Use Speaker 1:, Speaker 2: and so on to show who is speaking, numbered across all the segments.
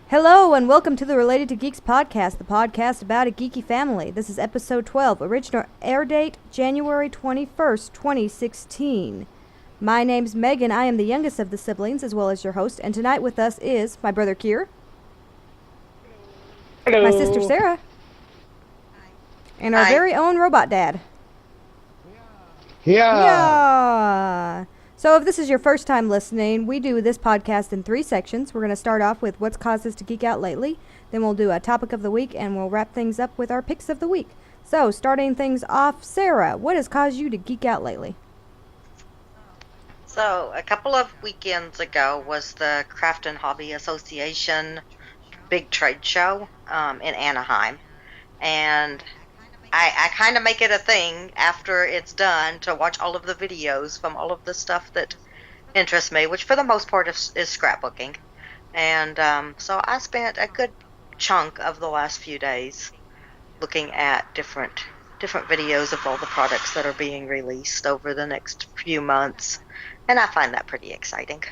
Speaker 1: Hello and welcome to the Related to Geeks podcast, the podcast about a geeky family. This is episode 12, original air date January 21st, 2016. My name's Megan. I am the youngest of the siblings as well as your host, and tonight with us is my brother Kier.
Speaker 2: Hello.
Speaker 1: My sister Sarah. And our very own robot dad. Yeah. So if this is your first time listening, we do this podcast in 3 sections. We're going to start off with what's caused us to geek out lately. Then we'll do a topic of the week, and we'll wrap things up with our picks of the week. So starting things off, Sarah, what has caused you to geek out lately?
Speaker 3: So a couple of weekends ago was the Craft and Hobby Association big trade show in Anaheim. And I kind of make it a thing after it's done to watch all of the videos from all of the stuff that interests me, which for the most part is scrapbooking. And so I spent a good chunk of the last few days looking at different videos of all the products that are being released over the next few months, and I find that pretty exciting.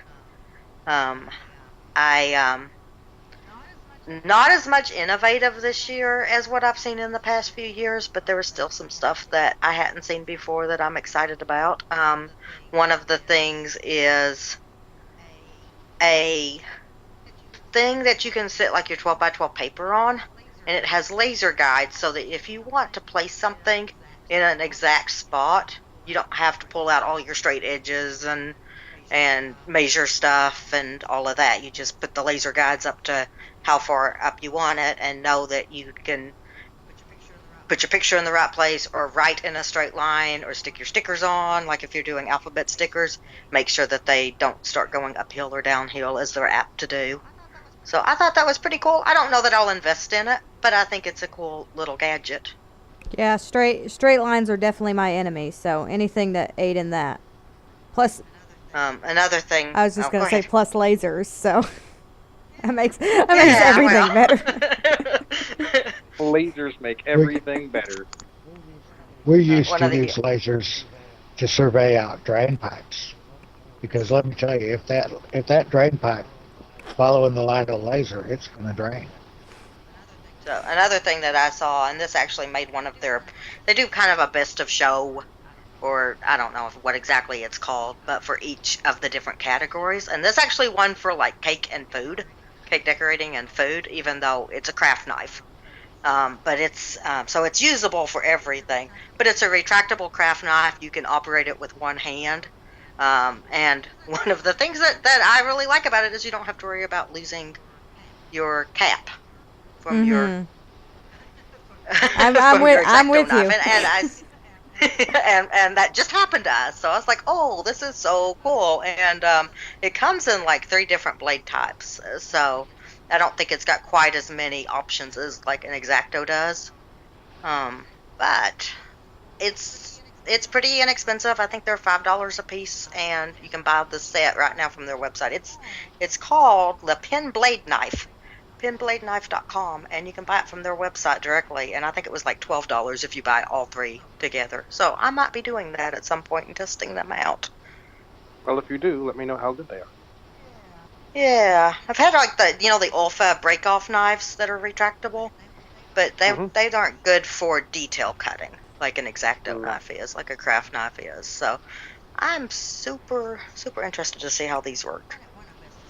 Speaker 3: Not as much innovative this year as what I've seen in the past few years, but there was still some stuff that I hadn't seen before that I'm excited about. One of the things is a thing that you can sit like your 12 by 12 paper on, and it has laser guides so that if you want to place something in an exact spot, you don't have to pull out all your straight edges and measure stuff and all of that. You just put the laser guides up to how far up you want it and know that you can put your picture in the right place or write in a straight line or stick your stickers on, like if you're doing alphabet stickers, make sure that they don't start going uphill or downhill as they're apt to do. So I thought that was pretty cool. I don't know that I'll invest in it, but I think it's a cool little gadget.
Speaker 1: Yeah, straight lines are definitely my enemy, so anything that aid in that. Plus,
Speaker 3: another thing...
Speaker 1: I was just going to say plus lasers, so... That makes everything better.
Speaker 2: Lasers make everything better.
Speaker 4: We used to use lasers to survey out drain pipes, because let me tell you, if that drain pipe following the line of laser, it's going to drain.
Speaker 3: So another thing that I saw, and this actually made one of their, they do kind of a best of show, or I don't know what exactly it's called, but for each of the different categories, and this actually won for like cake and food. Cake decorating and food, even though it's a craft knife. But it's so it's usable for everything. But it's a retractable craft knife. You can operate it with one hand. And one of the things that I really like about it is you don't have to worry about losing your cap from your.
Speaker 1: I'm with you.
Speaker 3: And that just happened to us, so I was like, oh, this is so cool. And it comes in like 3 different blade types, so I don't think it's got quite as many options as like an X-Acto does, but it's pretty inexpensive. I think they're $5 a piece, and you can buy the set right now from their website. It's called the PenBlade knife, PenBladeKnife.com, and you can buy it from their website directly, and I think it was like $12 if you buy all 3 together. So I might be doing that at some point and testing them out.
Speaker 2: Well, if you do, let me know how good they are.
Speaker 3: Yeah, I've had like the Olfa break-off knives that are retractable, but they aren't good for detail cutting like an X-Acto knife is, like a craft knife is. So I'm super interested to see how these work.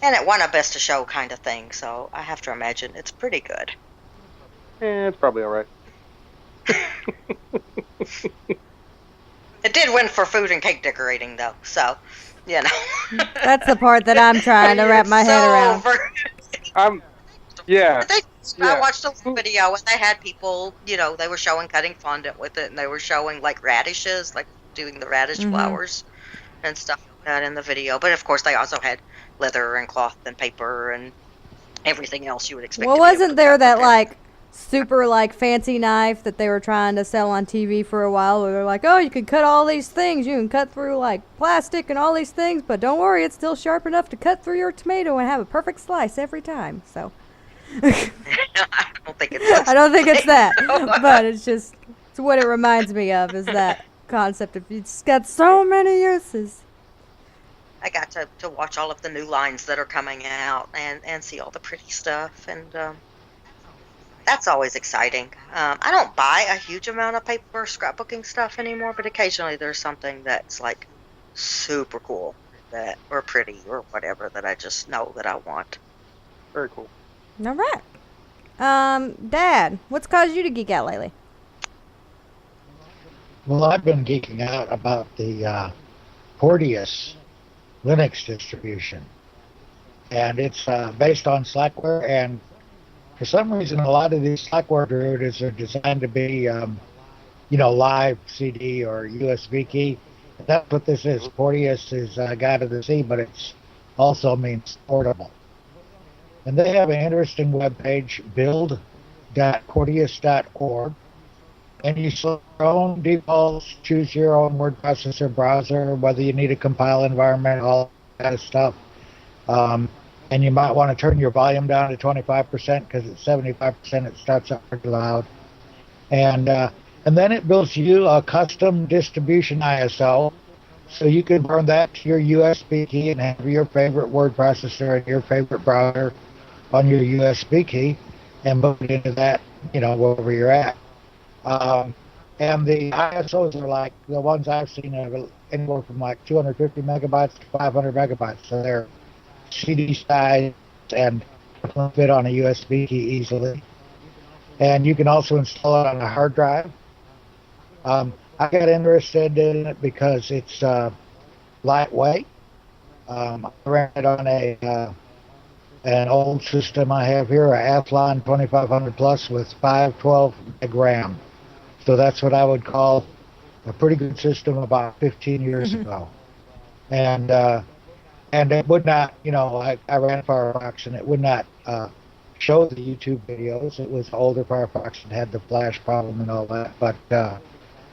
Speaker 3: And it won a best of show kind of thing, so I have to imagine it's pretty good.
Speaker 2: Yeah, it's probably alright.
Speaker 3: It did win for food and cake decorating, though, so, you know.
Speaker 1: That's the part that I'm trying to wrap my head around.
Speaker 2: Yeah.
Speaker 3: I watched a video, and they had people, they were showing cutting fondant with it, and they were showing, like, radishes, like, doing the radish flowers and stuff like that in the video. But, of course, they also had leather and cloth and paper and everything else you would expect.
Speaker 1: Well, wasn't there that like super like fancy knife that they were trying to sell on TV for a while, where they're like, oh, you can cut all these things, you can cut through like plastic and all these things, but don't worry, it's still sharp enough to cut through your tomato and have a perfect slice every time. So
Speaker 3: I don't think it's
Speaker 1: that, but it's what it reminds me of is that concept of it's got so many uses.
Speaker 3: I got to watch all of the new lines that are coming out and see all the pretty stuff, and that's always exciting. I don't buy a huge amount of paper scrapbooking stuff anymore, but occasionally there's something that's like super cool that or pretty or whatever that I just know that I want.
Speaker 2: Very cool.
Speaker 1: All right. Dad, what's caused you to geek out lately?
Speaker 4: Well, I've been geeking out about the Porteus Linux distribution. And it's based on Slackware, and for some reason, a lot of these Slackware derivatives are designed to be, live CD or USB key. And that's what this is. Porteus is God of the Sea, but it's also means portable. And they have an interesting webpage, build.porteus.org. And you select your own defaults, choose your own word processor browser, whether you need a compile environment, all that kind of stuff. And you might want to turn your volume down to 25% because at 75% it starts up pretty loud. And then it builds you a custom distribution ISO, so you can burn that to your USB key and have your favorite word processor and your favorite browser on your USB key and put it into that, wherever you're at. And the ISOs are like the ones I've seen are anywhere from like 250 megabytes to 500 megabytes. So they're CD size and fit on a USB key easily. And you can also install it on a hard drive. I got interested in it because it's lightweight. I ran it on an old system I have here, a Athlon 2500 Plus with 512 meg RAM. So that's what I would call a pretty good system about 15 years ago. And it would not, I ran Firefox and it would not show the YouTube videos. It was older Firefox and had the flash problem and all that. But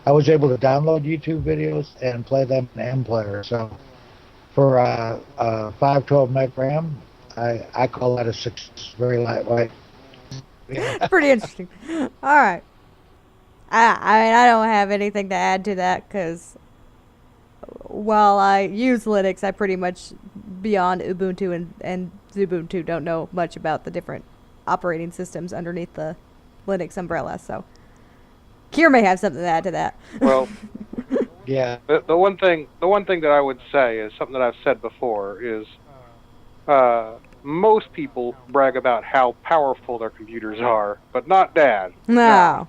Speaker 4: I was able to download YouTube videos and play them in MPlayer. So for 512 meg RAM, I call that a success. Very lightweight. Yeah.
Speaker 1: Pretty interesting. All right. I don't have anything to add to that because while I use Linux, I pretty much beyond Ubuntu and Xubuntu don't know much about the different operating systems underneath the Linux umbrella. So Kier may have something to add to that.
Speaker 2: Well,
Speaker 4: yeah.
Speaker 2: The one thing that I would say is something that I've said before is most people brag about how powerful their computers are, but not Dad.
Speaker 1: No.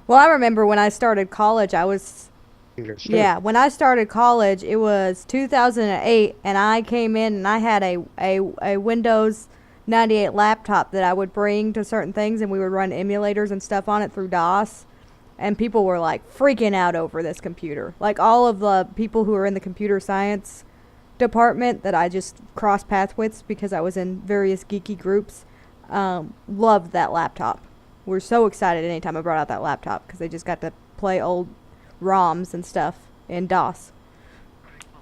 Speaker 1: Well, I remember when I started college, when I started college, it was 2008, and I came in and I had a Windows 98 laptop that I would bring to certain things, and we would run emulators and stuff on it through DOS, and people were like freaking out over this computer. Like all of the people who are in the computer science department that I just crossed paths with because I was in various geeky groups, loved that laptop. We're so excited anytime I brought out that laptop because they just got to play old ROMs and stuff in DOS.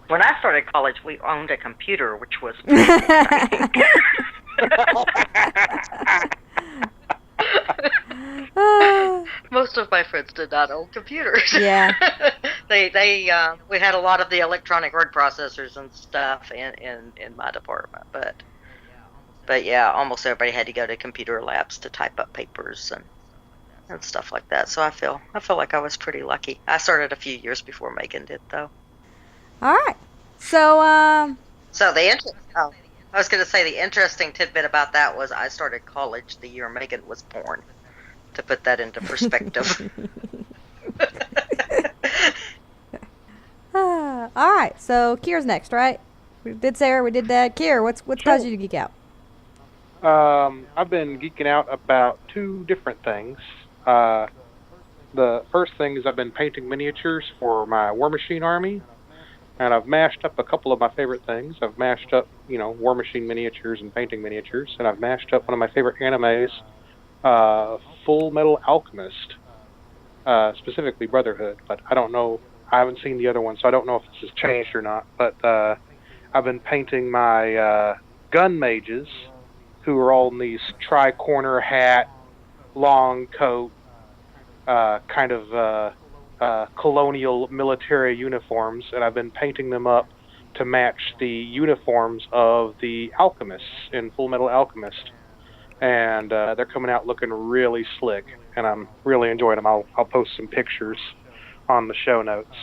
Speaker 3: When I started college, we owned a computer, which was pretty exciting. Most of my friends did not own computers.
Speaker 1: Yeah.
Speaker 3: We had a lot of the electronic word processors and stuff in my department, but yeah, almost everybody had to go to computer labs to type up papers and stuff like that. So I feel like I was pretty lucky. I started a few years before Megan did, though.
Speaker 1: All right. So
Speaker 3: I was going to say the interesting tidbit about that was I started college the year Megan was born, to put that into perspective.
Speaker 1: all right. So Kier's next, right? We did Sarah. We did that. Kier, what's caused you to geek out?
Speaker 2: I've been geeking out about two different things. The first thing is I've been painting miniatures for my Warmachine army, and I've mashed up a couple of my favorite things. I've mashed up, Warmachine miniatures and painting miniatures, and I've mashed up one of my favorite animes, Full Metal Alchemist, specifically Brotherhood, but I don't know, I haven't seen the other one, so I don't know if this has changed or not, but I've been painting my gun mages, who are all in these tri-corner hat, long coat, kind of colonial military uniforms, and I've been painting them up to match the uniforms of the Alchemists in Full Metal Alchemist. And they're coming out looking really slick, and I'm really enjoying them. I'll post some pictures on the show notes.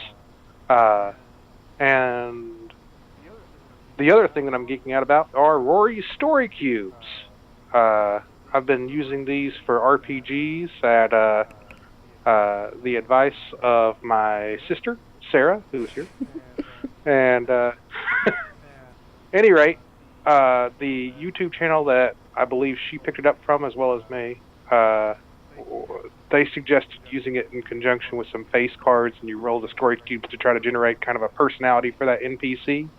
Speaker 2: And the other thing that I'm geeking out about are Rory's story cubes. I've been using these for RPGs at the advice of my sister, Sarah, who's here. And any rate, the YouTube channel that I believe she picked it up from, as well as me, they suggested using it in conjunction with some face cards, and you roll the story cubes to try to generate kind of a personality for that NPC.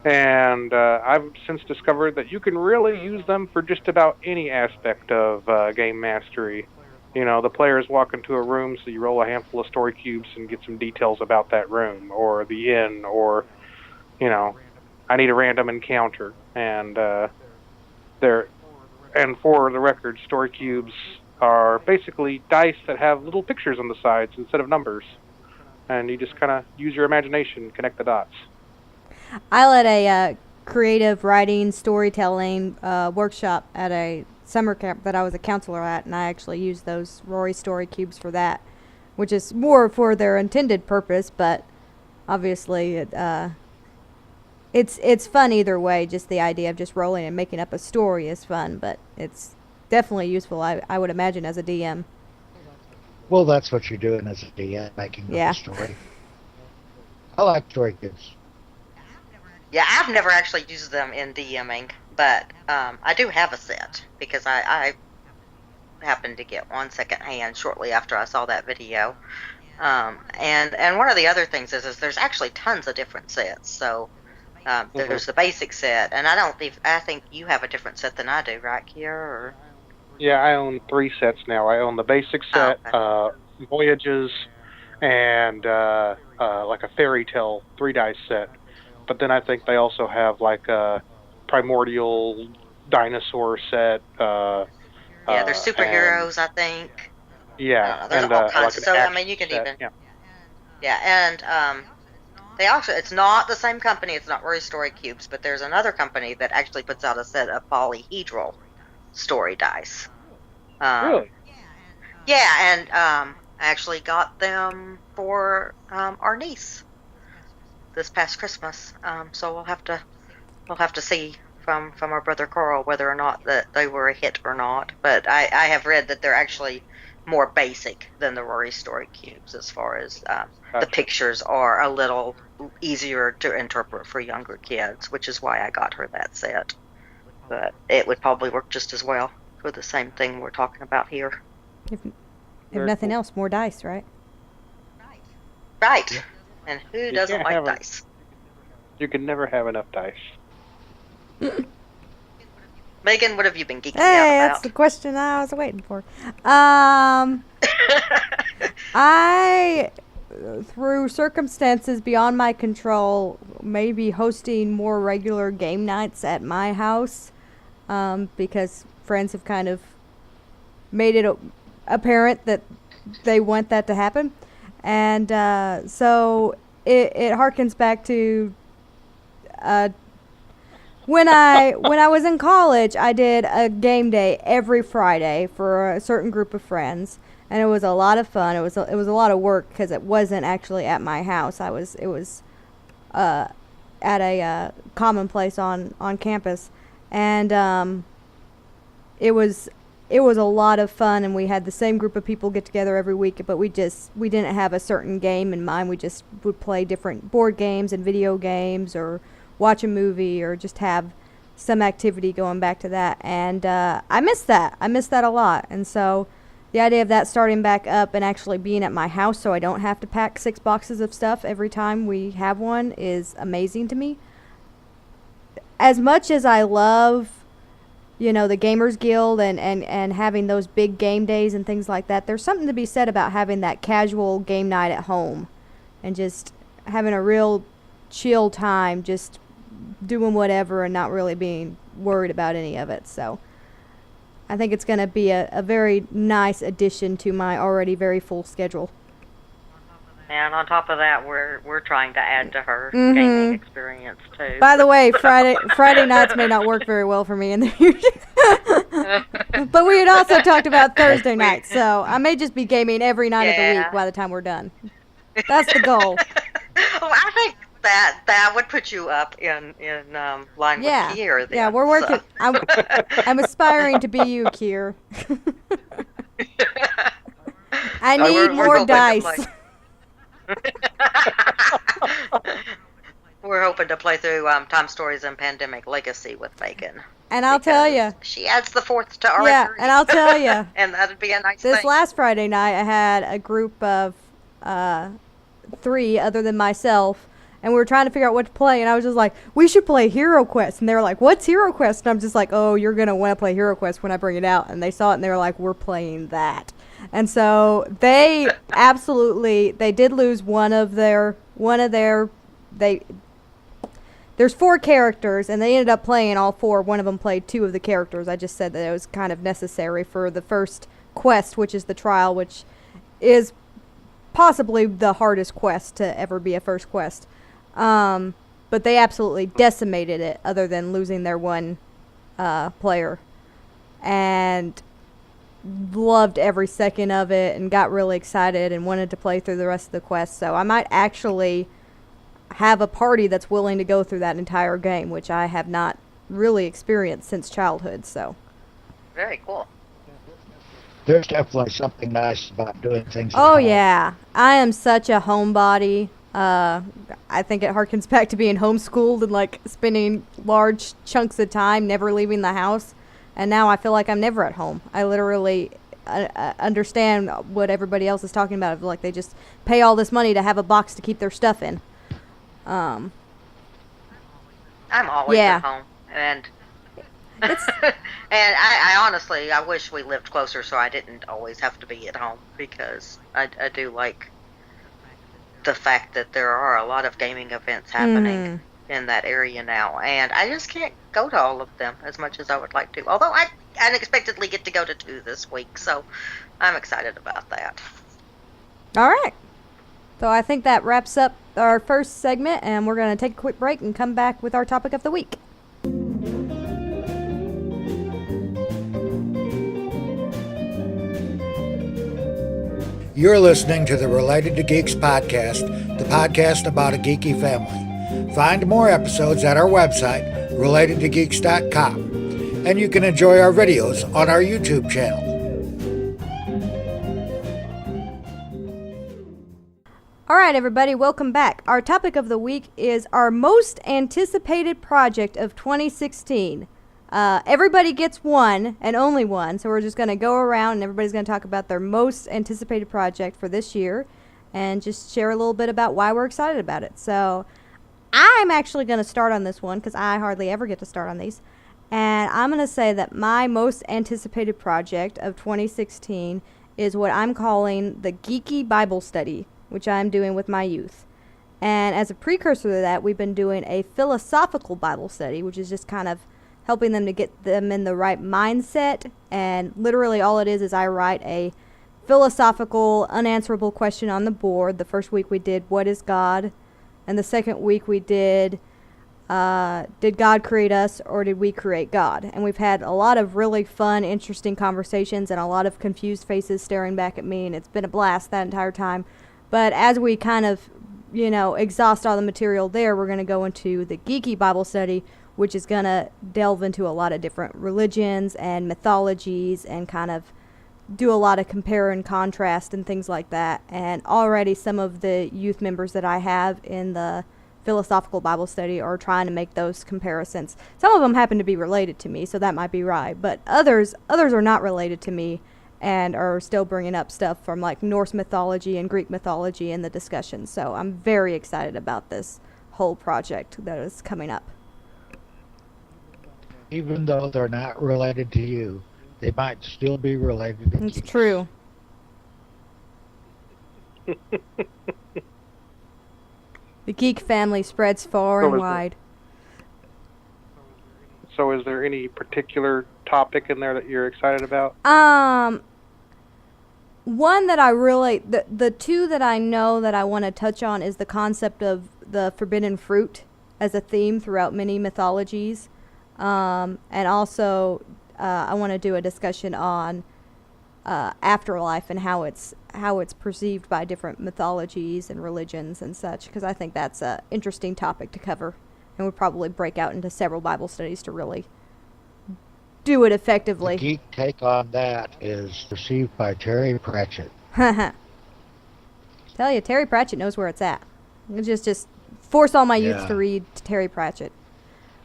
Speaker 2: And I've since discovered that you can really use them for just about any aspect of game mastery. You know, the players walk into a room, so you roll a handful of story cubes and get some details about that room, or the inn, or, you know, I need a random encounter. And and for the record, story cubes are basically dice that have little pictures on the sides instead of numbers. And you just kind of use your imagination and connect the dots.
Speaker 1: I led a creative writing, storytelling workshop at a summer camp that I was a counselor at, and I actually used those Rory story cubes for that, which is more for their intended purpose, but obviously it's fun either way. Just the idea of just rolling and making up a story is fun, but it's definitely useful, I would imagine, as a DM.
Speaker 4: Well, that's what you're doing as a DM, making up a story. I like story cubes.
Speaker 3: Yeah, I've never actually used them in DMing, but I do have a set, because I happened to get one secondhand shortly after I saw that video. And one of the other things is there's actually tons of different sets. So there's the basic set, and I think you have a different set than I do, right, Kier? Or?
Speaker 2: Yeah, I own 3 sets now. I own the basic set, Voyages, and like a Fairy Tale 3-dice set. But then I think they also have like a Primordial Dinosaur set.
Speaker 3: Yeah, there's superheroes, I think.
Speaker 2: Yeah,
Speaker 3: there's
Speaker 2: and
Speaker 3: all kinds.
Speaker 2: like
Speaker 3: So I mean, you can
Speaker 2: set,
Speaker 3: even. Yeah, and they also, it's not the same company. It's not Rory Story Cubes, but there's another company that actually puts out a set of polyhedral story dice.
Speaker 2: Really?
Speaker 3: Yeah, and I actually got them for our niece this past Christmas. So we'll have to see from our brother Carl whether or not that they were a hit or not. But I have read that they're actually more basic than the Rory Story Cubes, as far as the pictures are a little easier to interpret for younger kids, which is why I got her that set. But it would probably work just as well for the same thing we're talking about here.
Speaker 1: If nothing else, more dice, right?
Speaker 3: Right. And who doesn't like dice?
Speaker 2: You can never have enough dice.
Speaker 3: Megan, what have you been geeking out about?
Speaker 1: Hey, that's the question I was waiting for. I, through circumstances beyond my control, may be hosting more regular game nights at my house, because friends have kind of made it apparent that they want that to happen. And so it harkens back to when I was in college. I did a game day every Friday for a certain group of friends, and it was a lot of fun. It was a lot of work because it wasn't actually at my house. It was at a common place on campus, and it was a lot of fun, and we had the same group of people get together every week, but we didn't have a certain game in mind. We just would play different board games and video games, or watch a movie, or just have some activity going back to that. And I miss that. I miss that a lot. And so the idea of that starting back up and actually being at my house so I don't have to pack 6 boxes of stuff every time we have one is amazing to me. As much as I love, the Gamers Guild and having those big game days and things like that, there's something to be said about having that casual game night at home and just having a real chill time, just doing whatever and not really being worried about any of it. So I think it's going to be a very nice addition to my already very full schedule.
Speaker 3: And on top of that, we're trying to add to her gaming experience too.
Speaker 1: By the way, Friday nights may not work very well for me in the future. But we had also talked about Thursday nights, so I may just be gaming every night of the week by the time we're done. That's the goal.
Speaker 3: Well, I think that would put you up in line with Kier. Then,
Speaker 1: yeah, we're working. So. I'm aspiring to be you, Kier. I need more dice.
Speaker 3: We're hoping to play through Time Stories and Pandemic Legacy with Megan.
Speaker 1: And I'll tell you,
Speaker 3: she adds the fourth to our
Speaker 1: and I'll tell you,
Speaker 3: and that'd be a nice
Speaker 1: thing.
Speaker 3: This
Speaker 1: last Friday night, I had a group of 3 other than myself, and we were trying to figure out what to play, and I was just like, we should play Hero Quest. And they were like, what's Hero Quest? And I'm just like, oh, you're going to want to play Hero Quest when I bring it out. And they saw it, and they were like, we're playing that. And so they they did lose there's 4 characters, and they ended up playing all 4. One of them played 2 of the characters. I just said that it was kind of necessary for the first quest, which is the trial, which is possibly the hardest quest to ever be a first quest. But they absolutely decimated it, other than losing their one player. And loved every second of it, and got really excited and wanted to play through the rest of the quest. So I might actually have a party that's willing to go through that entire game, which I have not really experienced since childhood. So
Speaker 3: very cool.
Speaker 4: There's definitely something nice about doing things.
Speaker 1: Oh yeah, I am such a homebody. I think it harkens back to being homeschooled and like spending large chunks of time never leaving the house. And now I feel like I'm never at home. I literally understand what everybody else is talking about. Like they just pay all this money to have a box to keep their stuff in.
Speaker 3: I'm always at home, and and I honestly, I wish we lived closer so I didn't always have to be at home, because I do like the fact that there are a lot of gaming events happening in that area now, and I just can't go to all of them as much as I would like to. Although I unexpectedly get to go to 2 this week, so I'm excited about that.
Speaker 1: All right. So I think that wraps up our first segment, and we're going to take a quick break and come back with our topic of the week.
Speaker 4: You're listening to the Related to Geeks podcast, the podcast about a geeky family. Find more episodes at our website, relatedtogeeks.com, and you can enjoy our videos on our YouTube channel.
Speaker 1: All right, everybody, welcome back. Our topic of the week is our most anticipated project of 2016. Everybody gets one and only one, so we're just going to go around and everybody's going to talk about their most anticipated project for this year and just share a little bit about why we're excited about it. So I'm actually going to start on this one because I hardly ever get to start on these. And I'm going to say that my most anticipated project of 2016 is what I'm calling the Geeky Bible Study, which I'm doing with my youth. And as a precursor to that, we've been doing a philosophical Bible study, which is just kind of helping them to get them in the right mindset. And literally all it is I write a philosophical, unanswerable question on the board. The first week we did, what is God? And the second week we did God create us, or did we create God? And we've had a lot of really fun, interesting conversations and a lot of confused faces staring back at me, and it's been a blast that entire time. But as we kind of, exhaust all the material there, we're going to go into the Geeky Bible Study, which is going to delve into a lot of different religions and mythologies and kind of do a lot of compare and contrast and things like that. And already some of the youth members that I have in the philosophical Bible study are trying to make those comparisons. Some of them happen to be related to me, so that might be right. But others are not related to me and are still bringing up stuff from like Norse mythology and Greek mythology in the discussion. So I'm very excited about this whole project that is coming up.
Speaker 4: Even though they're not related to you, they might still be related to
Speaker 1: It's
Speaker 4: geeks.
Speaker 1: true. The geek family spreads far and wide.
Speaker 2: So is there any particular topic in there that you're excited about?
Speaker 1: One that I really, the two that I know that I want to touch on is the concept of the forbidden fruit as a theme throughout many mythologies. And also, I want to do a discussion on afterlife and how it's perceived by different mythologies and religions and such, because I think that's an interesting topic to cover, and we'll probably break out into several Bible studies to really do it effectively.
Speaker 4: The geek take on that is received by Terry Pratchett.
Speaker 1: Tell you, Terry Pratchett knows where it's at. Just force all my youth to read Terry Pratchett.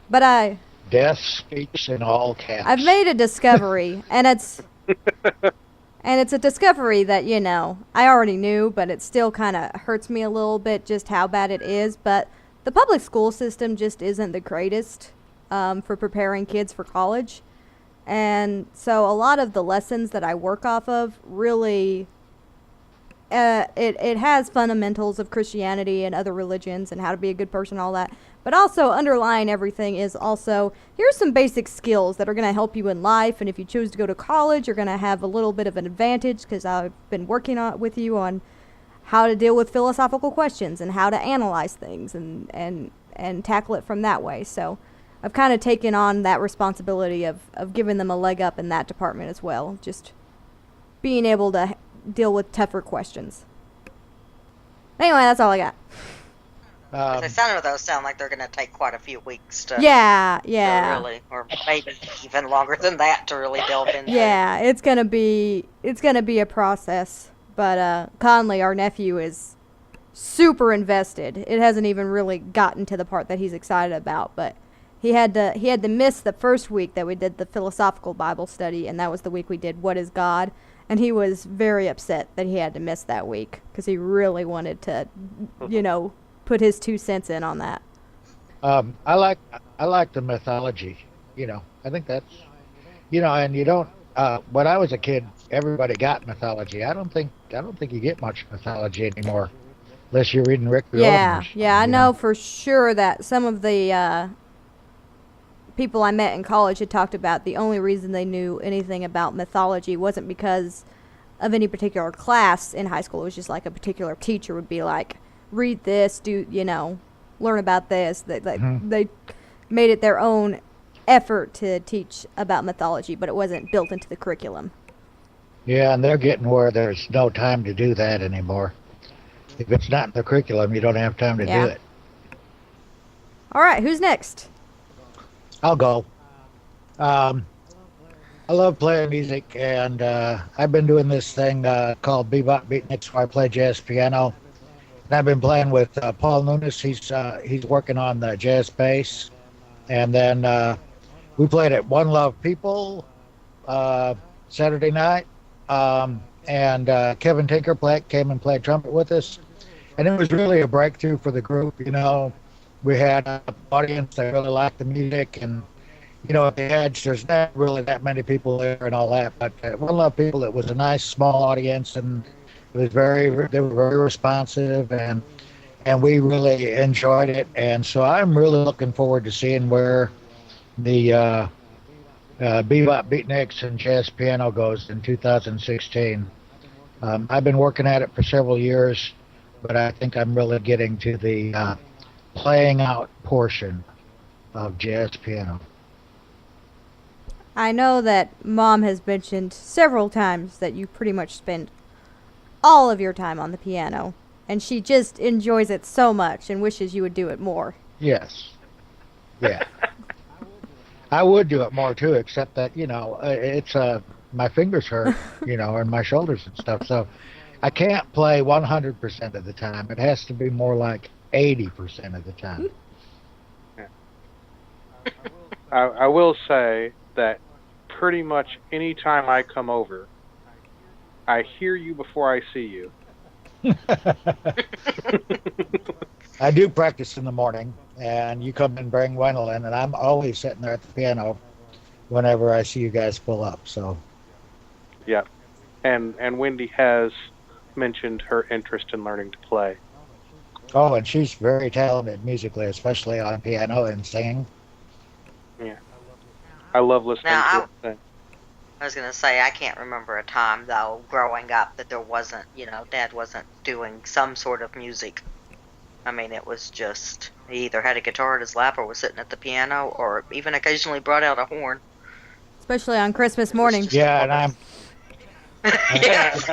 Speaker 1: But
Speaker 4: Death speaks in all caps.
Speaker 1: I've made a discovery, and it's a discovery that, you know, I already knew, but it still kind of hurts me a little bit just how bad it is. But the public school system just isn't the greatest for preparing kids for college. And so a lot of the lessons that I work off of really, it has fundamentals of Christianity and other religions and how to be a good person and all that. But also underlying everything is also, here's some basic skills that are going to help you in life. And if you choose to go to college, you're going to have a little bit of an advantage because I've been working with you on how to deal with philosophical questions and how to analyze things and tackle it from that way. So I've kind of taken on that responsibility of giving them a leg up in that department as well. Just being able to deal with tougher questions. Anyway, that's all I got.
Speaker 3: Some of those sound like they're going to take quite a few weeks to...
Speaker 1: Yeah.
Speaker 3: To really, or maybe even longer than that to really delve into.
Speaker 1: Yeah, it's gonna be a process. But Conley, our nephew, is super invested. It hasn't even really gotten to the part that he's excited about, but he had to miss the first week that we did the philosophical Bible study, and that was the week we did What is God? And he was very upset that he had to miss that week because he really wanted to, you know, put his 2 cents in on that.
Speaker 4: I like the mythology. You know, I think that's, you know, and you don't. When I was a kid, everybody got mythology. I don't think you get much mythology anymore, unless you're reading Rick Riordan.
Speaker 1: Yeah, I know for sure that some of the people I met in college had talked about the only reason they knew anything about mythology wasn't because of any particular class in high school. It was just like a particular teacher would be like, read this, learn about this. They made it their own effort to teach about mythology, but it wasn't built into the curriculum.
Speaker 4: Yeah, and they're getting where there's no time to do that anymore. If it's not in the curriculum, you don't have time to do it.
Speaker 1: All right, who's next?
Speaker 4: I'll go. I love playing music, and I've been doing this thing called Bebop Beatniks, where I play jazz piano. And I've been playing with Paul Nunes. He's working on the jazz bass. And then we played at One Love People Saturday night. And Kevin Tinker came and played trumpet with us. And it was really a breakthrough for the group. You know, we had an audience that really liked the music. And, you know, at the Edge, there's not really that many people there and all that. But at One Love People, it was a nice, small audience. And it was they were very responsive. And we really enjoyed it. And so I'm really looking forward to seeing where the Bebop Beatniks and jazz piano goes in 2016. I've been working at it for several years, but I think I'm really getting to the playing out portion of jazz piano.
Speaker 1: I know that Mom has mentioned several times that you pretty much spend all of your time on the piano, and she just enjoys it so much and wishes you would do it more.
Speaker 4: Yes. Yeah. I would do it more too, except that, you know, it's my fingers hurt, you know, and my shoulders and stuff. So I can't play 100% of the time. It has to be more like 80% of the time.
Speaker 2: I will say that pretty much any time I come over, I hear you before I see you.
Speaker 4: I do practice in the morning, and you come and bring Gwendolyn, and I'm always sitting there at the piano whenever I see you guys pull up. So,
Speaker 2: yeah, and Wendy has mentioned her interest in learning to play.
Speaker 4: Oh, and she's very talented musically, especially on piano and singing.
Speaker 2: Yeah, I love listening to her sing.
Speaker 3: I was going to say, I can't remember a time, though, growing up that there wasn't, Dad wasn't doing some sort of music. I mean, it was just, he either had a guitar at his lap or was sitting at the piano or even occasionally brought out a horn.
Speaker 1: Especially on Christmas morning.
Speaker 4: Yeah, and I'm
Speaker 3: Yes.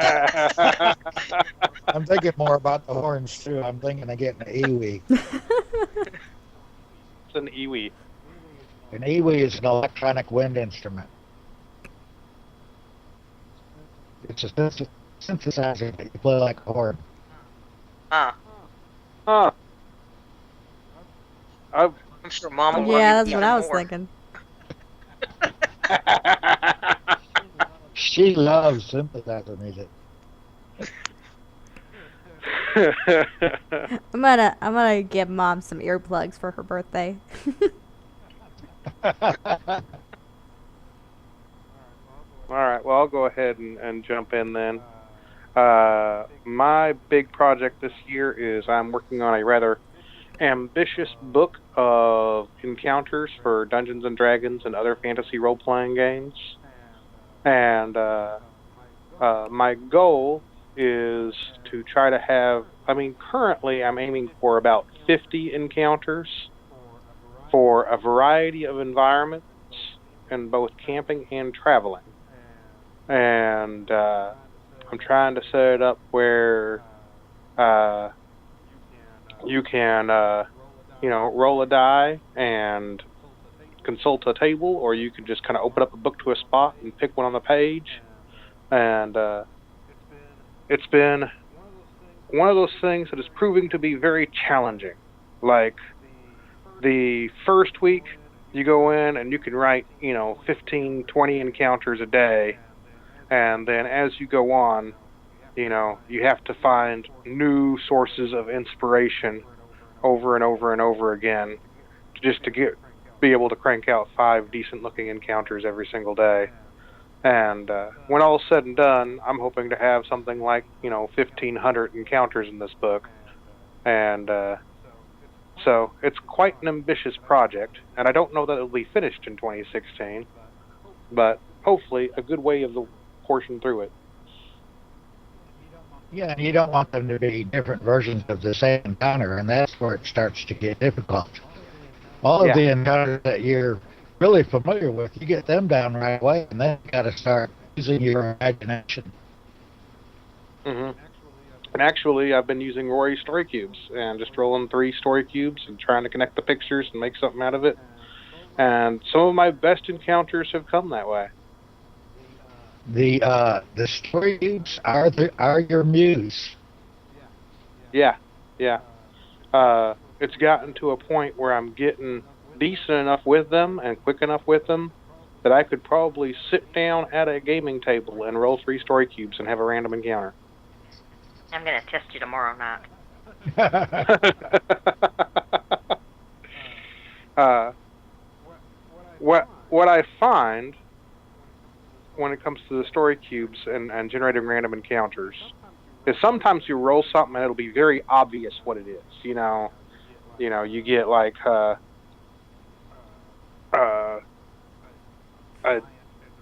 Speaker 4: I'm thinking more about the horns too. I'm thinking of getting an iwi.
Speaker 2: It's an iwi.
Speaker 4: An iwi is an electronic wind instrument. It's a synthesizer that you play like a horn.
Speaker 3: Huh.
Speaker 2: Huh.
Speaker 3: I'm sure Mom will
Speaker 1: Yeah,
Speaker 3: love
Speaker 1: that's
Speaker 3: you
Speaker 1: what I was
Speaker 3: more.
Speaker 1: thinking.
Speaker 4: She loves synthesizer music.
Speaker 1: I'm gonna give Mom some earplugs for her birthday.
Speaker 2: All right, well, I'll go ahead and jump in then. My big project this year is I'm working on a rather ambitious book of encounters for Dungeons and Dragons and other fantasy role-playing games. And my goal is to try to have, currently I'm aiming for about 50 encounters for a variety of environments in both camping and traveling. And I'm trying to set it up where you can, roll a die and consult a table, or you can just kind of open up a book to a spot and pick one on the page. And it's been one of those things that is proving to be very challenging. Like, the first week, you go in and you can write, 15, 20 encounters a day. And then as you go on, you have to find new sources of inspiration over and over and over again just to be able to crank out 5 decent-looking encounters every single day. And when all's said and done, I'm hoping to have something like, 1,500 encounters in this book. And so it's quite an ambitious project, and I don't know that it'll be finished in 2016, but hopefully a good way of the portion through it.
Speaker 4: Yeah, you don't want them to be different versions of the same encounter, and that's where it starts to get difficult. All of the encounters that you're really familiar with, you get them down right away, and then you got to start using your imagination.
Speaker 2: Mm-hmm. And actually, I've been using Rory story cubes and just rolling 3 story cubes and trying to connect the pictures and make something out of it. And some of my best encounters have come that way.
Speaker 4: The story cubes are your muse.
Speaker 2: Yeah. It's gotten to a point where I'm getting decent enough with them and quick enough with them that I could probably sit down at a gaming table and roll 3 story cubes and have a random encounter.
Speaker 3: I'm going to test you tomorrow night.
Speaker 2: What I find when it comes to the story cubes and generating random encounters is sometimes you roll something and it'll be very obvious what it is. You get like a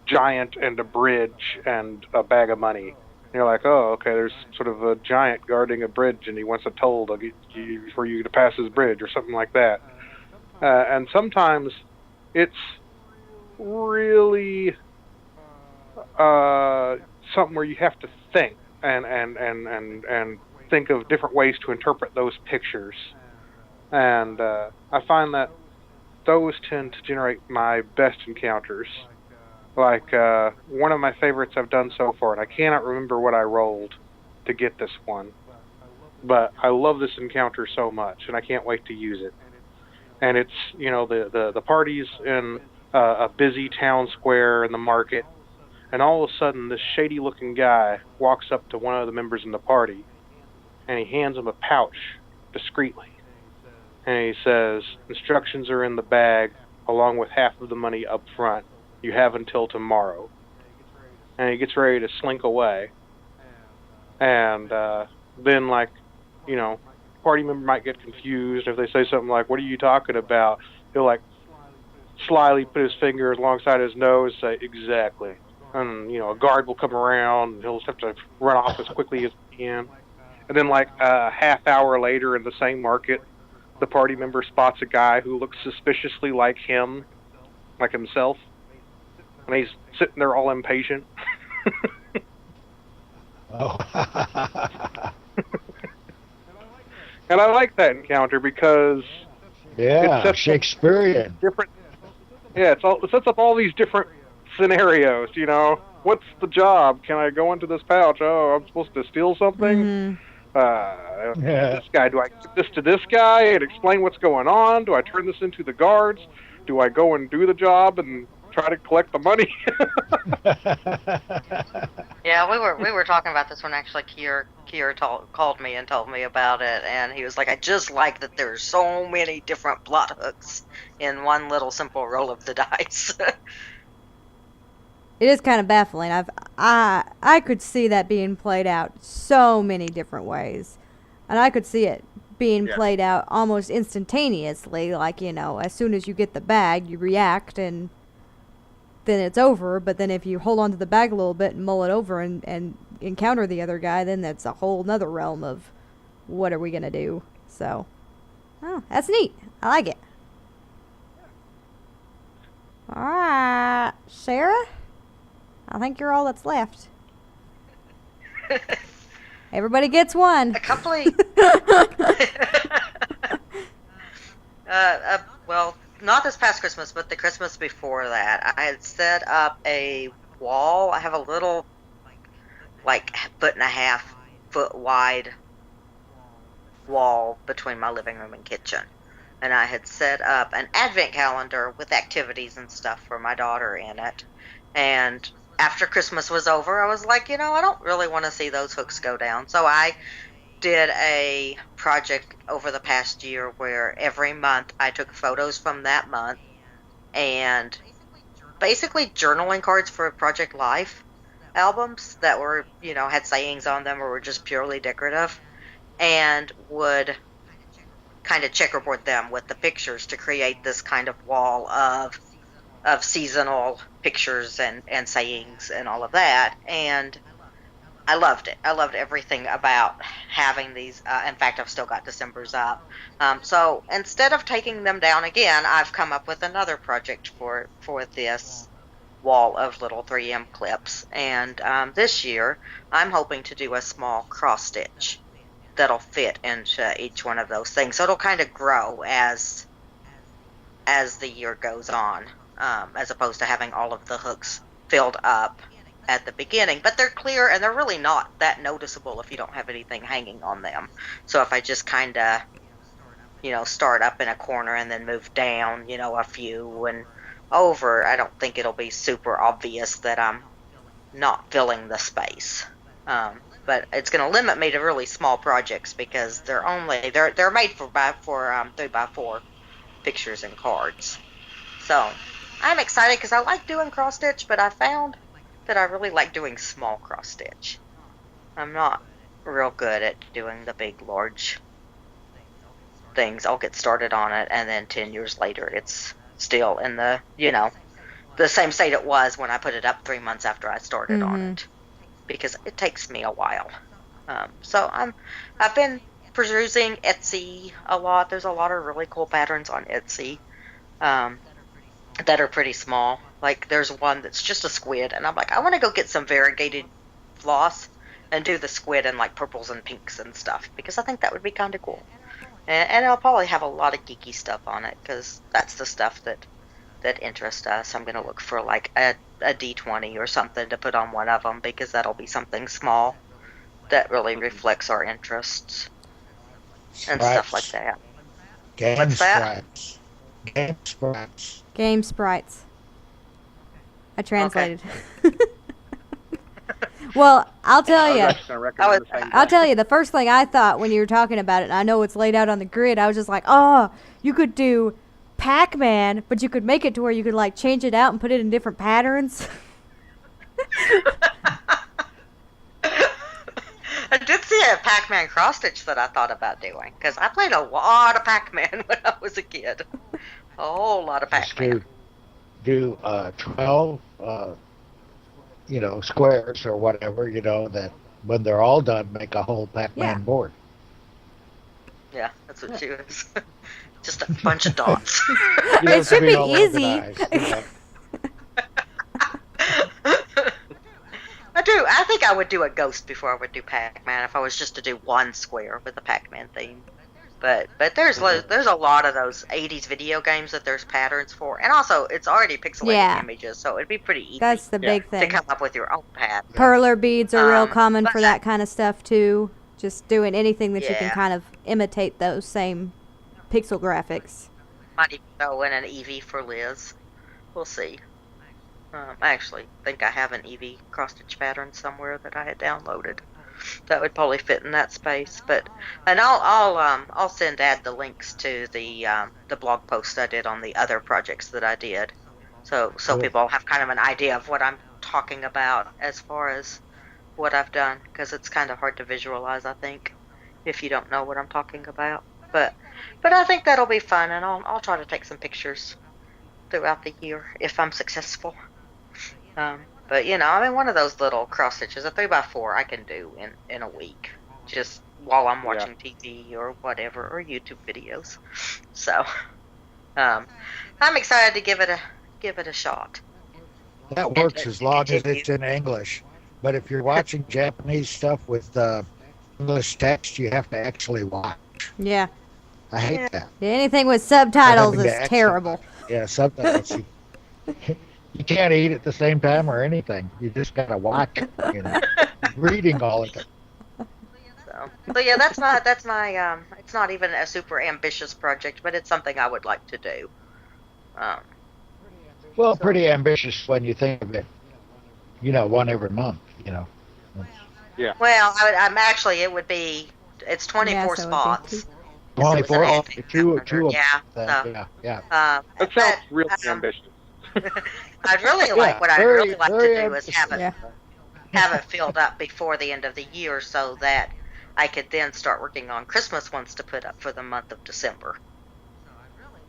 Speaker 2: giant and a bridge and a bag of money. And you're like, oh, okay, there's sort of a giant guarding a bridge and he wants a toll for you to pass his bridge or something like that. And sometimes it's really something where you have to think and think of different ways to interpret those pictures. And I find that those tend to generate my best encounters. Like, one of my favorites I've done so far, and I cannot remember what I rolled to get this one, but I love this encounter so much, and I can't wait to use it. And it's, the party's in a busy town square in the market, and all of a sudden this shady-looking guy walks up to one of the members in the party, and he hands him a pouch discreetly. And he says, instructions are in the bag, along with half of the money up front. You have until tomorrow. And he gets ready to slink away. And then, party member might get confused. If they say something like, what are you talking about? He'll, slyly put his finger alongside his nose and say, exactly. and a guard will come around, and he'll just have to run off as quickly as he can. And then, like a half hour later, in the same market, the party member spots a guy who looks suspiciously like himself, and he's sitting there all impatient.
Speaker 4: Oh.
Speaker 2: And I like that encounter because
Speaker 4: yeah, Shakespearean.
Speaker 2: It sets up all these different scenarios. What's the job? Can I go into this pouch? Oh, I'm supposed to steal something. This guy. Do I give this to this guy and explain what's going on? Do I turn this into the guards? Do I go and do the job and try to collect the money?
Speaker 3: Yeah, we were talking about this when actually Kier called me and told me about it, and he was like, I just like that there's so many different plot hooks in one little simple roll of the dice.
Speaker 1: It is kind of baffling. I could see that being played out so many different ways, and I could see it being played out almost instantaneously. Like, as soon as you get the bag, you react, and then it's over. But then if you hold on to the bag a little bit and mull it over and encounter the other guy, then that's a whole nother realm of what are we gonna do. So, that's neat. I like it. All right, Sarah. I think you're all that's left. Everybody gets one.
Speaker 3: A couple of... well, not this past Christmas, but the Christmas before that. I had set up a wall. I have a little, like, 1.5-foot wide wall between my living room and kitchen. And I had set up an advent calendar with activities and stuff for my daughter in it. And after Christmas was over, I was like, I don't really want to see those hooks go down. So I did a project over the past year where every month I took photos from that month and basically journaling cards for Project Life albums that were, had sayings on them or were just purely decorative, and would kind of checkerboard them with the pictures to create this kind of wall of seasonal pictures and sayings and all of that. And I loved it. I loved everything about having these. In fact, I've still got December's up. So instead of taking them down again, I've come up with another project for this wall of little 3M clips. And this year, I'm hoping to do a small cross stitch that'll fit into each one of those things. So it'll kind of grow as the year goes on. As opposed to having all of the hooks filled up at the beginning. But they're clear, and they're really not that noticeable if you don't have anything hanging on them. So if I just kind of, start up in a corner and then move down, a few and over, I don't think it'll be super obvious that I'm not filling the space. But it's going to limit me to really small projects because they're made for 3x4 pictures and cards. So I'm excited because I like doing cross stitch, but I found that I really like doing small cross stitch. I'm not real good at doing the big, large things. I'll get started on it, and then 10 years later, it's still in the, the same state it was when I put it up 3 months after I started on it, because it takes me a while. So I've been perusing Etsy a lot. There's a lot of really cool patterns on Etsy. That are pretty small. Like, there's one that's just a squid, and I'm like, I want to go get some variegated floss and do the squid in, like, purples and pinks and stuff, because I think that would be kind of cool. And I'll probably have a lot of geeky stuff on it, because that's the stuff that interests us. I'm going to look for, like, a D20 or something to put on one of them, because that'll be something small that really reflects our interests and stuff like that.
Speaker 4: What's that?
Speaker 1: Game sprites. I translated.
Speaker 3: Okay.
Speaker 1: Well, I'll tell you.
Speaker 2: I'll
Speaker 1: tell you, the first thing I thought when you were talking about it, and I know it's laid out on the grid, I was just like, oh, you could do Pac-Man, but you could make it to where you could, like, change it out and put it in different patterns.
Speaker 3: I did see a Pac-Man cross stitch that I thought about doing, because I played a lot of Pac-Man when I was a kid. A whole lot of Pac-Man.
Speaker 4: Do 12 squares or whatever, that when they're all done, make a whole Pac-Man board.
Speaker 3: Yeah, that's what she was. Just a bunch of dots.
Speaker 1: It should be easy.
Speaker 3: I think I would do a ghost before I would do Pac-Man if I was just to do one square with the Pac-Man theme. But there's a lot of those 80s video games that there's patterns for, and also it's already pixelated images, so it'd be pretty easy.
Speaker 1: That's the big thing.
Speaker 3: To come up with your own pattern.
Speaker 1: Perler beads are real common for that kind of stuff too. Just doing anything that you can kind of imitate those same pixel graphics.
Speaker 3: Might even throw in an Eevee for Liz. We'll see. I actually think I have an Eevee cross stitch pattern somewhere that I had downloaded. That would probably fit in that space, and I'll add the links to the blog post I did on the other projects that I did, so people have kind of an idea of what I'm talking about as far as what I've done, because it's kind of hard to visualize, I think, if you don't know what I'm talking about. But I think that'll be fun, and I'll try to take some pictures throughout the year if I'm successful. But one of those little cross stitches, a 3x4, I can do in a week, just while I'm watching TV or whatever, or YouTube videos. So, I'm excited to give it a shot.
Speaker 4: That works as long as it's in English. But if you're watching Japanese stuff with English text, you have to actually watch.
Speaker 1: Yeah.
Speaker 4: I hate that.
Speaker 1: Anything with subtitles is terrible.
Speaker 4: Yeah, subtitles. You can't eat at the same time or anything. You just gotta watch it, reading all of it.
Speaker 3: So yeah, that's my. It's not even a super ambitious project, but it's something I would like to do.
Speaker 4: Well, pretty ambitious when you think of it. One every month.
Speaker 2: Yeah.
Speaker 3: Well, I'm actually. It would be. It's 24 spots.
Speaker 4: 24. Oh, two.
Speaker 3: Yeah.
Speaker 2: That sounds really ambitious.
Speaker 3: I'd really like what I'd really like to do is have it filled up before the end of the year, so that I could then start working on Christmas ones to put up for the month of December.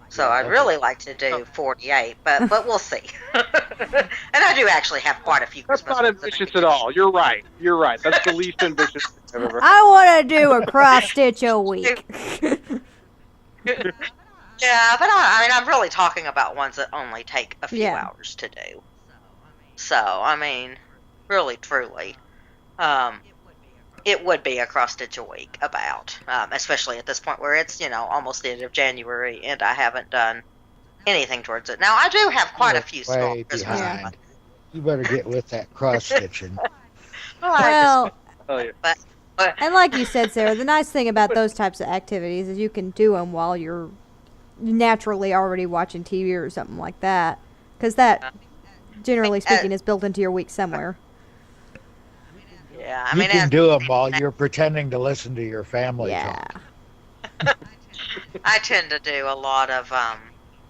Speaker 3: So I'd really like to do 48, but we'll see. And I do actually have quite a few Christmas ones.
Speaker 2: That's not ambitious at all. You're right. That's the least ambitious I've ever heard.
Speaker 1: I want to do a cross stitch a week.
Speaker 3: Yeah, but I'm really talking about ones that only take a few hours to do. So, really, truly, it would be a cross stitch a week about, especially at this point where it's, almost the end of January and I haven't done anything towards it. Now, I do have quite a few small Christmas ones.
Speaker 4: You better get with that cross stitching.
Speaker 1: And like you said, Sarah, the nice thing about those types of activities is you can do them while you're naturally already watching TV or something like that, because that, generally speaking, is built into your week somewhere.
Speaker 3: Yeah,
Speaker 4: you can do them while you're pretending to listen to your family talk.
Speaker 3: I tend to do a lot of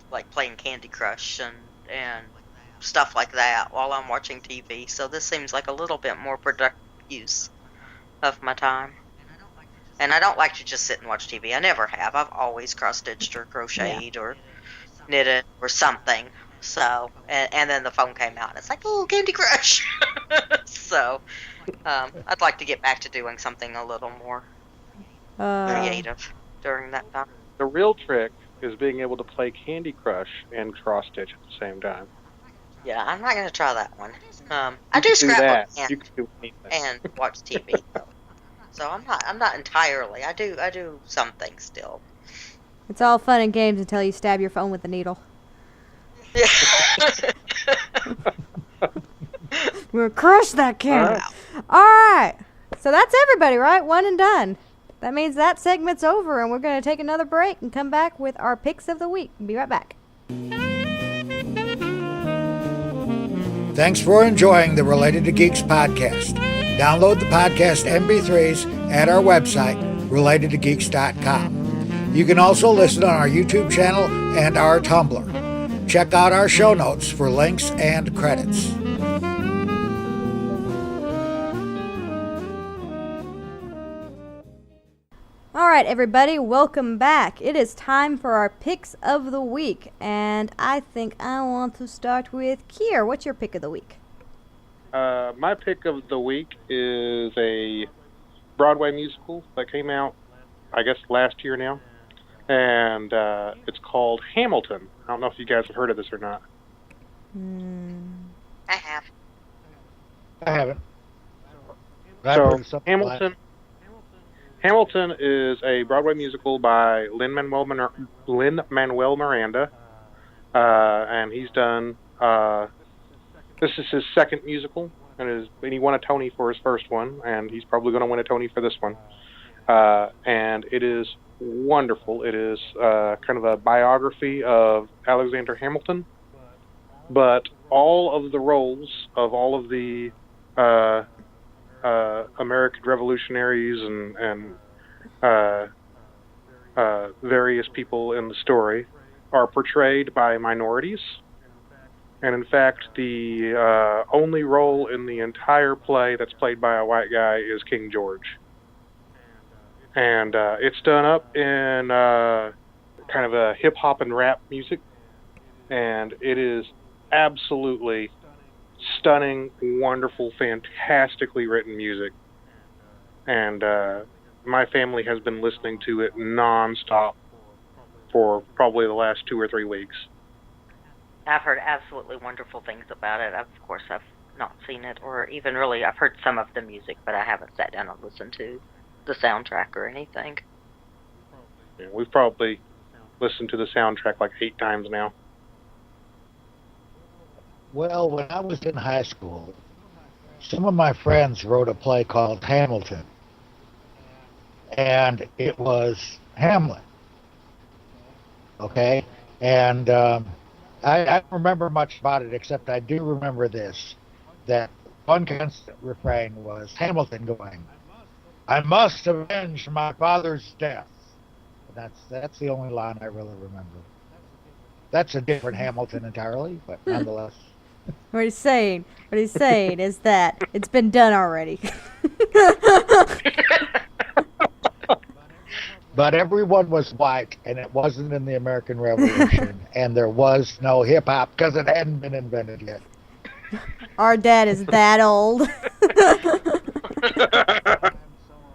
Speaker 3: like playing Candy Crush and stuff like that while I'm watching TV. So this seems like a little bit more productive use of my time. And I don't like to just sit and watch TV. I never have. I've always cross-stitched or crocheted or knitted or something. So, and then the phone came out and it's like, oh, Candy Crush. So, I'd like to get back to doing something a little more creative during that time.
Speaker 2: The real trick is being able to play Candy Crush and cross-stitch at the same time.
Speaker 3: Yeah, I'm not going to try that one. I do scrapbook and watch TV, though. So I'm not entirely. I do some things still.
Speaker 1: It's all fun and games until you stab your phone with a needle.
Speaker 3: Yeah.
Speaker 1: We're gonna crush that camera. All right. So that's everybody, right? One and done. That means that segment's over, and we're gonna take another break and come back with our picks of the week. Be right back.
Speaker 4: Thanks for enjoying the Related to Geeks podcast. Download the podcast MP3s at our website, relatedtogeeks.com. You can also listen on our YouTube channel and our Tumblr. Check out our show notes for links and credits.
Speaker 1: All right, everybody, welcome back. It is time for our picks of the week, and I think I want to start with Kier. What's your pick of the week?
Speaker 2: My pick of the week is a Broadway musical that came out, I guess, last year now. And it's called Hamilton. I don't know if you guys have heard of this or not.
Speaker 3: I have.
Speaker 4: I haven't.
Speaker 2: So Hamilton is a Broadway musical by Lin-Manuel Miranda, and he's done. This is his second musical, and he won a Tony for his first one, and he's probably going to win a Tony for this one. And it is wonderful. It is kind of a biography of Alexander Hamilton, but all of the roles of all of the American revolutionaries and various people in the story are portrayed by minorities. And in fact, the only role in the entire play that's played by a white guy is King George. And it's done up in kind of a hip-hop and rap music. And it is absolutely stunning, wonderful, fantastically written music. And my family has been listening to it non-stop for probably the last 2 or 3 weeks.
Speaker 3: I've heard absolutely wonderful things about it. Of course, I've not seen it, or even really, I've heard some of the music, but I haven't sat down and listened to the soundtrack or anything.
Speaker 2: Yeah, we've probably listened to the soundtrack like 8 times now.
Speaker 4: Well, when I was in high school, some of my friends wrote a play called Hamilton, and it was Hamlet. Okay? And I don't remember much about it, except I do remember this, that one constant refrain was Hamilton going, "I must avenge my father's death." And that's the only line I really remember. That's a different Hamilton entirely, but nonetheless.
Speaker 1: What he's saying is that it's been done already.
Speaker 4: But everyone was white, and it wasn't in the American Revolution, and there was no hip-hop because it hadn't been invented yet.
Speaker 1: Our dad is that old.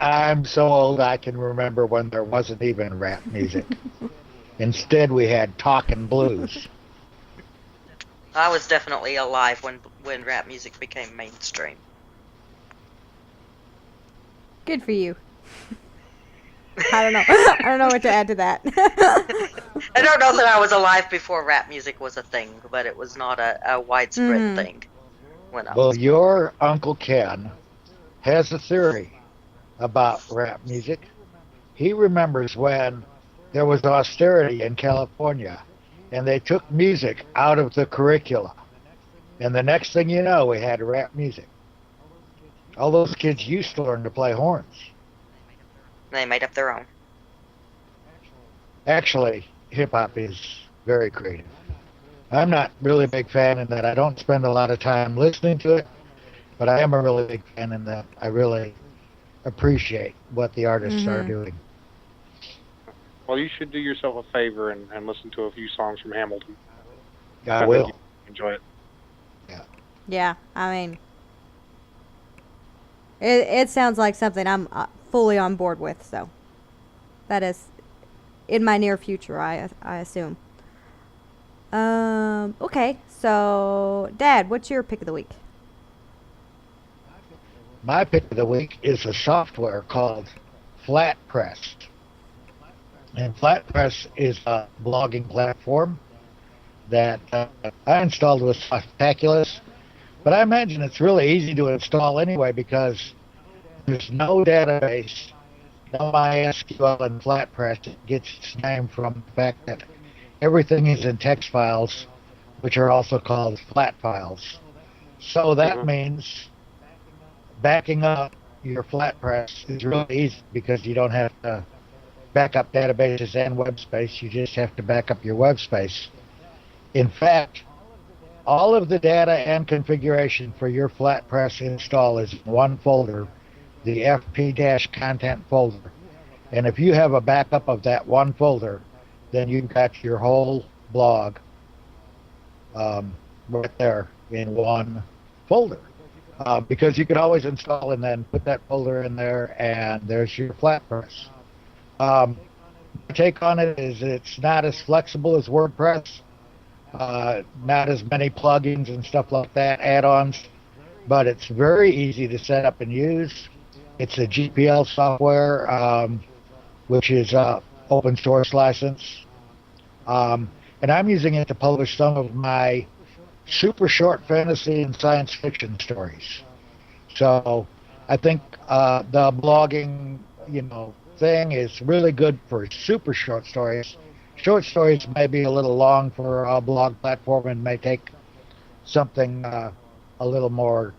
Speaker 4: I'm so old I can remember when there wasn't even rap music. Instead, we had talking blues.
Speaker 3: I was definitely alive when rap music became mainstream.
Speaker 1: Good for you. I don't know what to add to that.
Speaker 3: I don't know that I was alive before rap music was a thing, but it was not a widespread thing.
Speaker 4: Well, your Uncle Ken has a theory about rap music. He remembers when there was austerity in California, and they took music out of the curricula. And the next thing you know, we had rap music. All those kids used to learn to play horns.
Speaker 3: They made up their own.
Speaker 4: Actually, hip-hop is very creative. I'm not really a big fan in that I don't spend a lot of time listening to it, but I am a really big fan in that I really appreciate what the artists are doing.
Speaker 2: Well, you should do yourself a favor and listen to a few songs from Hamilton.
Speaker 4: I will.
Speaker 2: Enjoy it.
Speaker 1: Yeah, I mean, it sounds like something I'm fully on board with, so that is in my near future, I assume. Okay, so Dad, what's your pick of the week?
Speaker 4: My pick of the week is a software called FlatPress. And FlatPress is a blogging platform that I installed with Spectaculous, but I imagine it's really easy to install anyway because there's no database, no MySQL in FlatPress. It gets its name from the fact that everything is in text files, which are also called flat files. So that means backing up your FlatPress is really easy because you don't have to back up databases and web space. You just have to back up your web space. In fact, all of the data and configuration for your FlatPress install is in one folder, the FP-content folder. And if you have a backup of that one folder, then you've got your whole blog right there in one folder. because you can always install and then put that folder in there, and there's your FlatPress. My take on it is it's not as flexible as WordPress, not as many plugins and stuff like that, add-ons, but it's very easy to set up and use. It's a GPL software, which is open source license. And I'm using it to publish some of my super short fantasy and science fiction stories. So I think the blogging, thing is really good for super short stories. Short stories may be a little long for a blog platform and may take something a little more,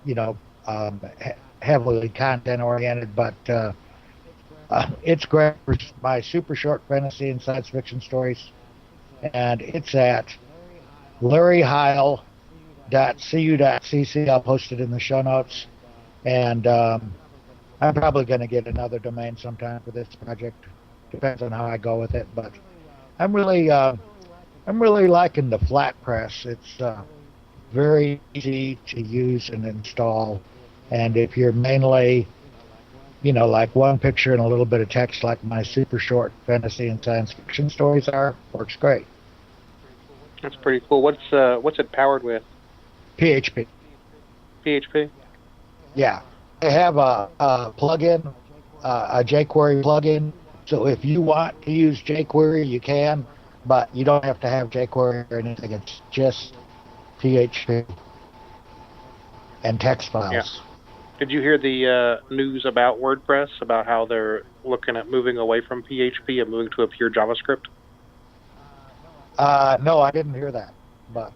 Speaker 4: heavily content oriented, but it's great for my super short fantasy and science fiction stories. And it's at larryheyl.cu.cc. I'll post it in the show notes. And I'm probably going to get another domain sometime for this project. Depends on how I go with it. But I'm really liking the FlatPress. It's very easy to use and install. And if you're mainly, like one picture and a little bit of text, like my super short fantasy and science fiction stories are, works great.
Speaker 2: That's pretty cool. What's it powered with?
Speaker 4: PHP.
Speaker 2: PHP?
Speaker 4: Yeah. I have a plugin, a jQuery plugin. So if you want to use jQuery, you can, but you don't have to have jQuery or anything. It's just PHP and text files.
Speaker 2: Yeah. Did you hear the news about WordPress, about how they're looking at moving away from PHP and moving to a pure JavaScript?
Speaker 4: No, I didn't hear that, but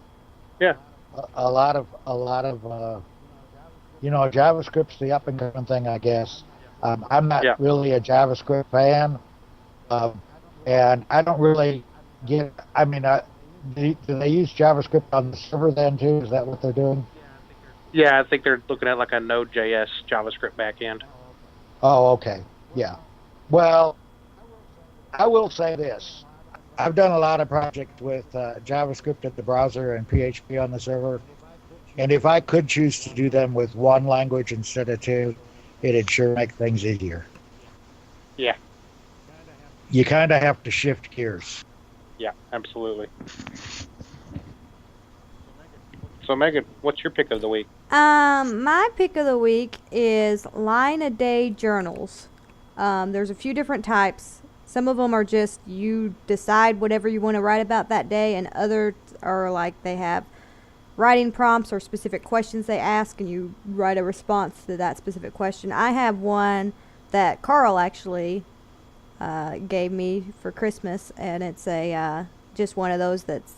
Speaker 2: yeah,
Speaker 4: a lot of JavaScript's the up and coming thing, I guess. I'm not really a JavaScript fan, and I don't really get. I mean, do they use JavaScript on the server then too? Is that what they're doing?
Speaker 2: Yeah, I think they're looking at like a Node.js JavaScript backend.
Speaker 4: Oh, okay. Yeah. Well, I will say this. I've done a lot of projects with JavaScript at the browser and PHP on the server. And if I could choose to do them with one language instead of two, it'd sure make things easier.
Speaker 2: Yeah.
Speaker 4: You kind of have to shift gears.
Speaker 2: Yeah, absolutely. So, Megan, what's your pick of the week?
Speaker 1: My pick of the week is line-a-day journals. There's a few different types. Some of them are just you decide whatever you want to write about that day, and others are like they have writing prompts or specific questions they ask, and you write a response to that specific question. I have one that Carl actually gave me for Christmas, and it's a just one of those that's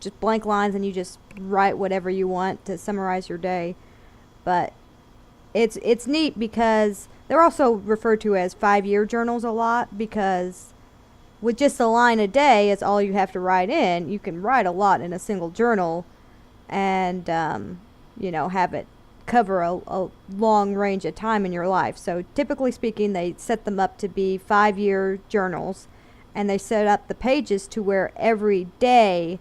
Speaker 1: just blank lines, and you just write whatever you want to summarize your day. But it's neat because they're also referred to as 5-year journals a lot, because with just a line a day is all you have to write in. You can write a lot in a single journal and, have it cover a long range of time in your life. So typically speaking, they set them up to be 5-year journals, and they set up the pages to where every day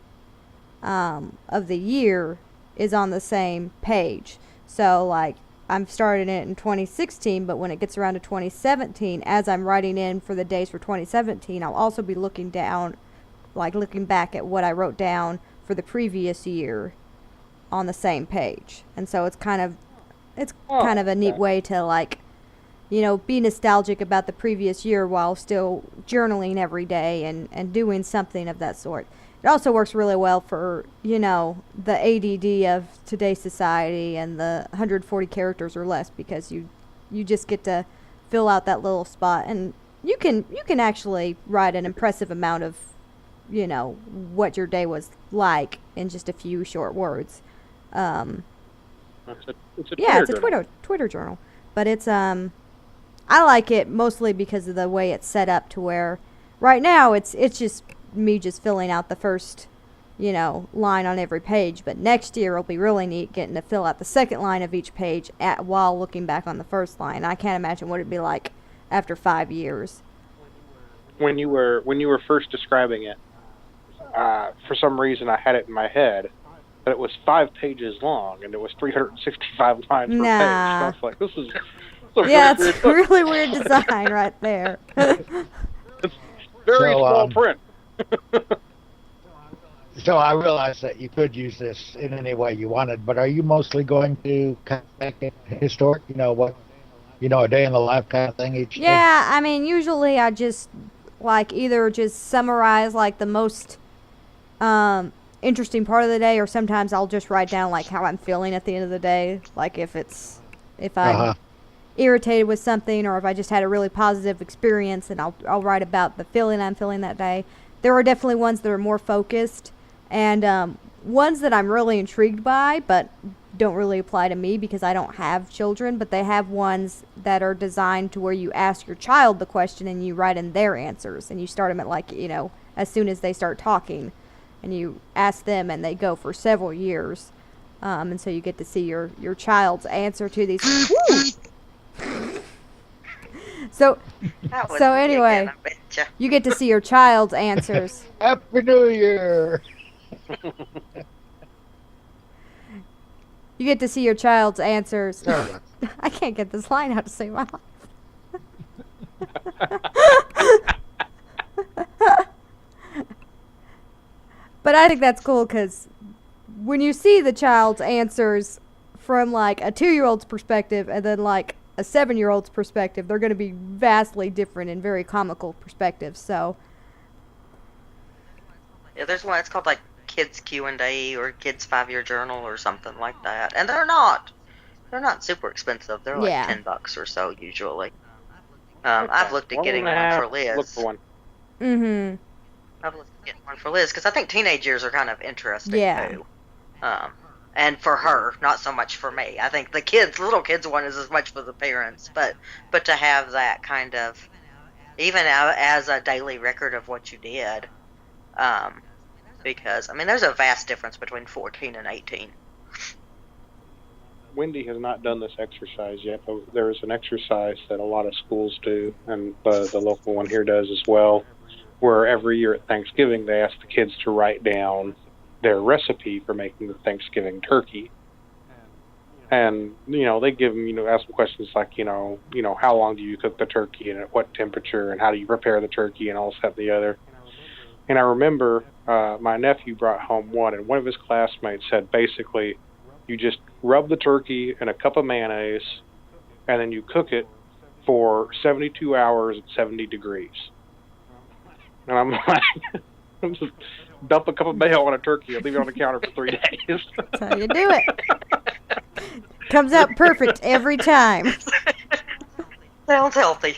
Speaker 1: of the year is on the same page. So like I'm starting it in 2016, but when it gets around to 2017, as I'm writing in for the days for 2017, I'll also be looking down, like looking back at what I wrote down for the previous year on the same page. And so it's kind of a neat way to be nostalgic about the previous year while still journaling every day and doing something of that sort. It also works really well for, the ADD of today's society and the 140 characters or less, because you just get to fill out that little spot, and you can actually write an impressive amount of, what your day was like in just a few short words.
Speaker 2: It's a
Speaker 1: Twitter journal, but it's I like it mostly because of the way it's set up to where right now it's just me just filling out the first line on every page, but next year it'll be really neat getting to fill out the second line of each page while looking back on the first line. I can't imagine what it'd be like after 5 years.
Speaker 2: When you were first describing it, for some reason I had it in my head but it was 5 pages long, and it was 365 lines per page. So I was like, this is a
Speaker 1: it's really weird design right there.
Speaker 2: It's very small print.
Speaker 4: So I realized that you could use this in any way you wanted, but are you mostly going to kind of make it historic? A day in the life kind of thing each day?
Speaker 1: Yeah, I mean, usually I just either just summarize the most interesting part of the day, or sometimes I'll just write down how I'm feeling at the end of the day, if I'm irritated with something, or if I just had a really positive experience, and I'll write about the feeling I'm feeling that day. There are definitely ones that are more focused, and ones that I'm really intrigued by, but don't really apply to me because I don't have children, but they have ones that are designed to where you ask your child the question and you write in their answers, and you start them at as soon as they start talking, and you ask them, and they go for several years, and so you get to see your child's answer to these. So anyway, you get to see your child's answers.
Speaker 4: Happy New Year!
Speaker 1: You get to see your child's answers. I can't get this line out to save my life. But I think that's cool because when you see the child's answers from a 2-year-old's perspective and then a 7-year-old's perspective, they're going to be vastly different and very comical perspectives. So
Speaker 3: yeah, there's one. It's called Kids Q&A or Kids 5-Year Journal or something like that, and they're not super expensive. They're $10 or so usually. I've looked at getting one for Liz.
Speaker 2: Look for one.
Speaker 1: Mm-hmm.
Speaker 3: I've looked at getting one for Liz because I think teenage years are kind of interesting too. And for her, not so much for me. I think the little kids one is as much for the parents, but to have that kind of, even as a daily record of what you did, because there's a vast difference between 14 and 18.
Speaker 2: Wendy has not done this exercise yet, but there is an exercise that a lot of schools do, and the local one here does as well, where every year at Thanksgiving they ask the kids to write down their recipe for making the Thanksgiving turkey. And, they give them, ask them questions like, how long do you cook the turkey and at what temperature and how do you prepare the turkey and all this, that, and the other. And I remember my nephew brought home one, and one of his classmates said basically you just rub the turkey in a cup of mayonnaise and then you cook it for 72 hours at 70 degrees. And I'm like, just dump a cup of mayo on a turkey and leave it on the counter for 3 days.
Speaker 1: That's how you do it. Comes out perfect every time.
Speaker 3: Sounds healthy.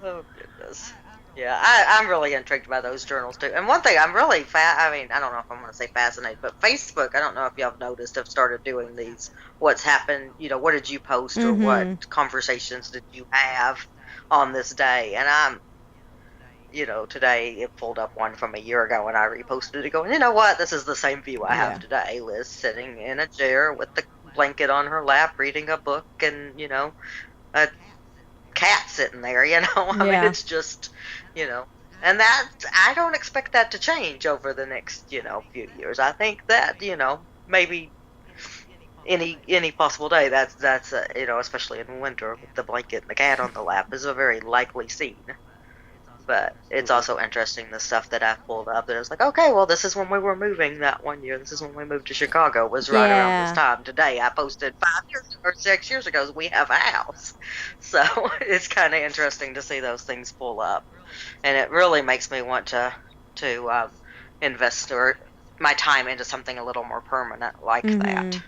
Speaker 3: Oh, goodness. Yeah, I'm really intrigued by those journals, too. And one thing I'm really, I don't know if I'm going to say fascinated, but Facebook, I don't know if y'all have noticed, have started doing these, what's happened, what did you post or what conversations did you have on this day? And I'm, today it pulled up one from a year ago and I reposted it going, you know what, this is the same view I have today. Liz sitting in a chair with the blanket on her lap reading a book and, a cat sitting there, I mean, it's just, and that, I don't expect that to change over the next, few years. I think that, maybe any possible day, that's especially in winter with the blanket and the cat on the lap is a very likely scene. But it's also interesting, the stuff that I've pulled up that I was like, okay, well, this is when we were moving that one year. This is when we moved to Chicago, was right around this time. Today, I posted 5 years or 6 years ago, we have a house. So it's kind of interesting to see those things pull up. And it really makes me want to invest my time into something a little more permanent like that.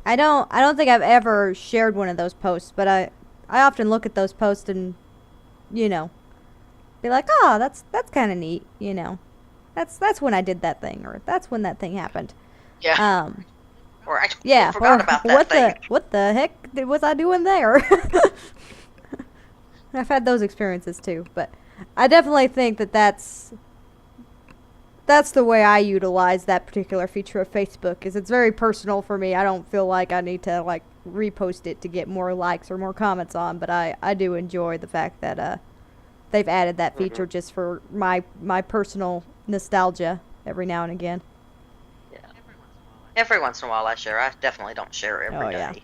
Speaker 1: I don't think I've ever shared one of those posts, but I often look at those posts and, be like, oh, that's kind of neat, That's when I did that thing, or that's when that thing happened.
Speaker 3: Yeah. Or I forgot about that thing.
Speaker 1: What the heck was I doing there? I've had those experiences too, but I definitely think that's the way I utilize that particular feature of Facebook. Is it's very personal for me. I don't feel like I need to repost it to get more likes or more comments on, but I do enjoy the fact that they've added that feature just for my personal nostalgia every now and again.
Speaker 3: Yeah. Every once in a while I share. I definitely don't share every day.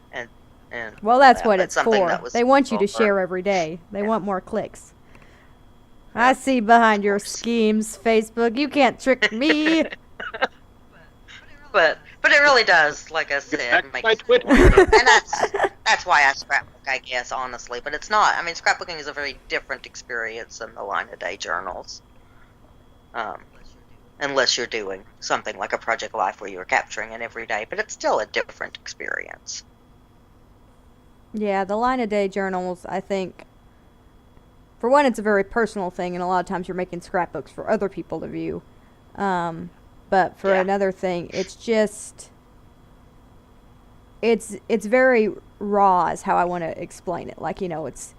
Speaker 3: And
Speaker 1: well, that's what it's
Speaker 3: something
Speaker 1: for.
Speaker 3: that was
Speaker 1: They want you to
Speaker 3: for-
Speaker 1: share every day. They want more clicks.
Speaker 3: Yeah,
Speaker 1: I see behind your
Speaker 3: course.
Speaker 1: schemes, Facebook. You can't trick me.
Speaker 3: But it really does, like I said,
Speaker 2: back to
Speaker 3: make
Speaker 2: my Twitter.
Speaker 3: and that's why I scrapbook, I guess, honestly. But it's not. I mean, scrapbooking is a very different experience than the line of day journals. Unless you're doing something like a Project Life where you're capturing it every day, but it's still a different experience.
Speaker 1: Yeah, the line of day journals, I think, for one, it's a very personal thing, and a lot of times you're making scrapbooks for other people to view. But for another thing, it's just, it's very raw is how I want to explain it. Like, it's,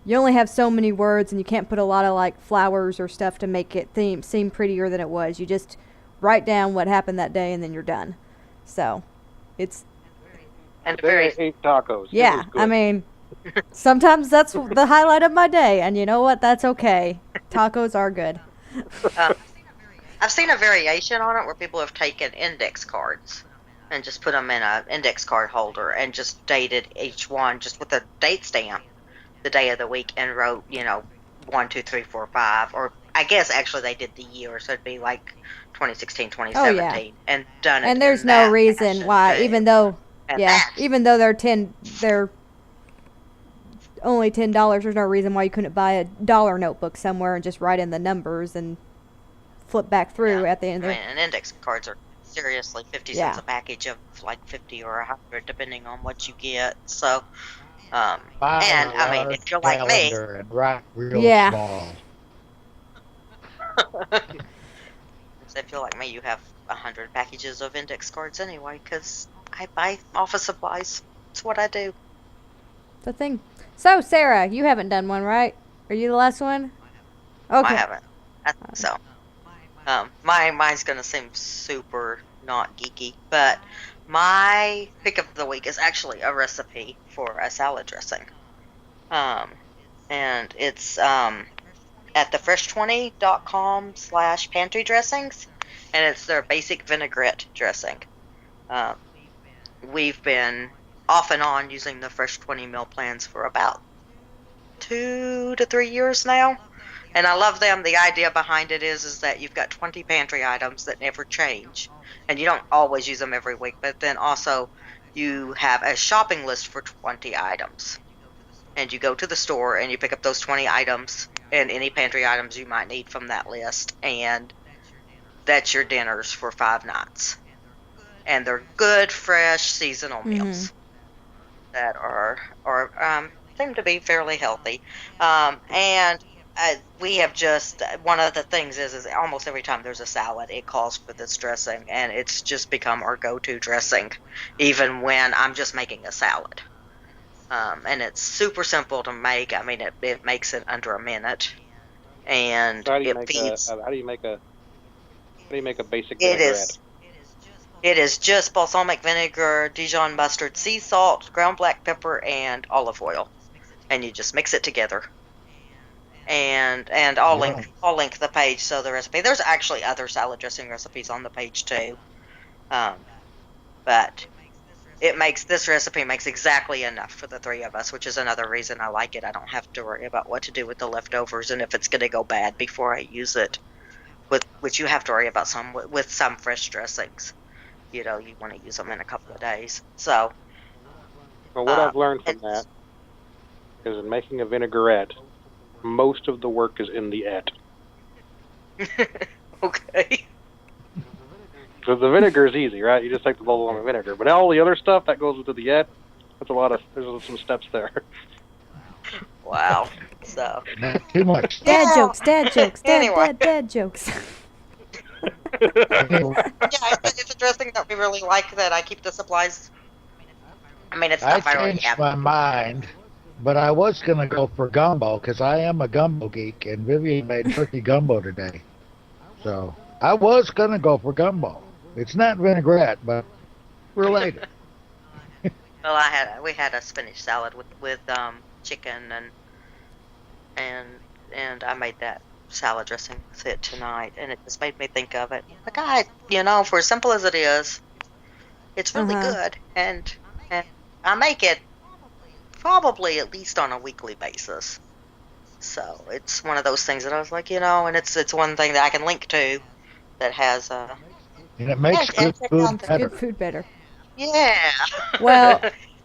Speaker 1: you only have so many words, and you can't put a lot of, like, flowers or stuff to make it seem prettier than it was. You just write down what happened that day, and then you're done. So, it's...
Speaker 3: And
Speaker 2: Today I ate tacos.
Speaker 1: Yeah, I mean, sometimes that's the highlight of my day, and you know what? That's okay. Tacos are good.
Speaker 3: I've seen a variation on it where people have taken index cards and just put them in an index card holder and just dated each one just with a date stamp, the day of the week, and wrote, 1, 2, 3, 4, 5, or I guess actually they did the year, so it'd be like 2016, 2017, and done it.
Speaker 1: And there's no reason why, even though they're only $10, there's no reason why you couldn't buy a dollar notebook somewhere and just write in the numbers and flip back through at the end of it.
Speaker 3: And index cards are seriously 50 cents a package of like 50 or 100 depending on what you get. So and I mean, if you're like me,
Speaker 4: and write real small.
Speaker 3: So if you're like me, you have 100 packages of index cards anyway, because I buy office supplies. It's what I do.
Speaker 1: The thing. So Sarah, you haven't done one, right? Are you the last one? Okay.
Speaker 3: I haven't. I think so. Mine's gonna seem super not geeky, but my pick of the week is actually a recipe for a salad dressing. And it's at thefresh20.com/pantry dressings, and it's their basic vinaigrette dressing. We've been off and on using the Fresh 20 meal plans for about 2 to 3 years now. And I love them. The idea behind it is that you've got 20 pantry items that never change. And you don't always use them every week, but then also you have a shopping list for 20 items. And you go to the store and you pick up those 20 items and any pantry items you might need from that list. And that's your dinners for 5 nights. And they're good, fresh, seasonal meals that are seem to be fairly healthy. We have just, one of the things is almost every time there's a salad, it calls for this dressing, and it's just become our go-to dressing, even when I'm just making a salad. And it's super simple to make. I mean, it makes it under a minute, and
Speaker 2: So
Speaker 3: it feeds.
Speaker 2: how do you make a basic vinaigrette?
Speaker 3: It is just balsamic vinegar, Dijon mustard, sea salt, ground black pepper, and olive oil, and you just mix it together. And I'll link the page, so the recipe. There's actually other salad dressing recipes on the page too, but this recipe makes exactly enough for the 3 of us, which is another reason I like it. I don't have to worry about what to do with the leftovers and if it's going to go bad before I use it. Which you have to worry about with some fresh dressings. You want to use them in a couple of days. So.
Speaker 2: Well, what I've learned from that is in making a vinaigrette, most of the work is in the et.
Speaker 3: Okay.
Speaker 2: So the vinegar is easy, right? You just take the bowl of vinegar. But all the other stuff that goes into the et, there's some steps there.
Speaker 3: Wow. So.
Speaker 4: Not too much.
Speaker 1: Dad jokes.
Speaker 3: Anyway.
Speaker 1: Dad jokes.
Speaker 3: It's a dressing that we really like that I keep the supplies. I mean, it's stuff I already have.
Speaker 4: changed my mind, but I was going to go for gumbo because I am a gumbo geek, and Vivian made turkey gumbo today. So I was going to go for gumbo. It's not vinaigrette, but related.
Speaker 3: Well, we had a spinach salad with chicken and I made that salad dressing with it tonight, and it just made me think of it. Like, for as simple as it is, it's really good, and I make it probably at least on a weekly basis. So it's one of those things that I was like, and it's one thing that I can link to that has
Speaker 4: and it makes good food better.
Speaker 1: Good food better.
Speaker 3: Yeah.
Speaker 1: Well,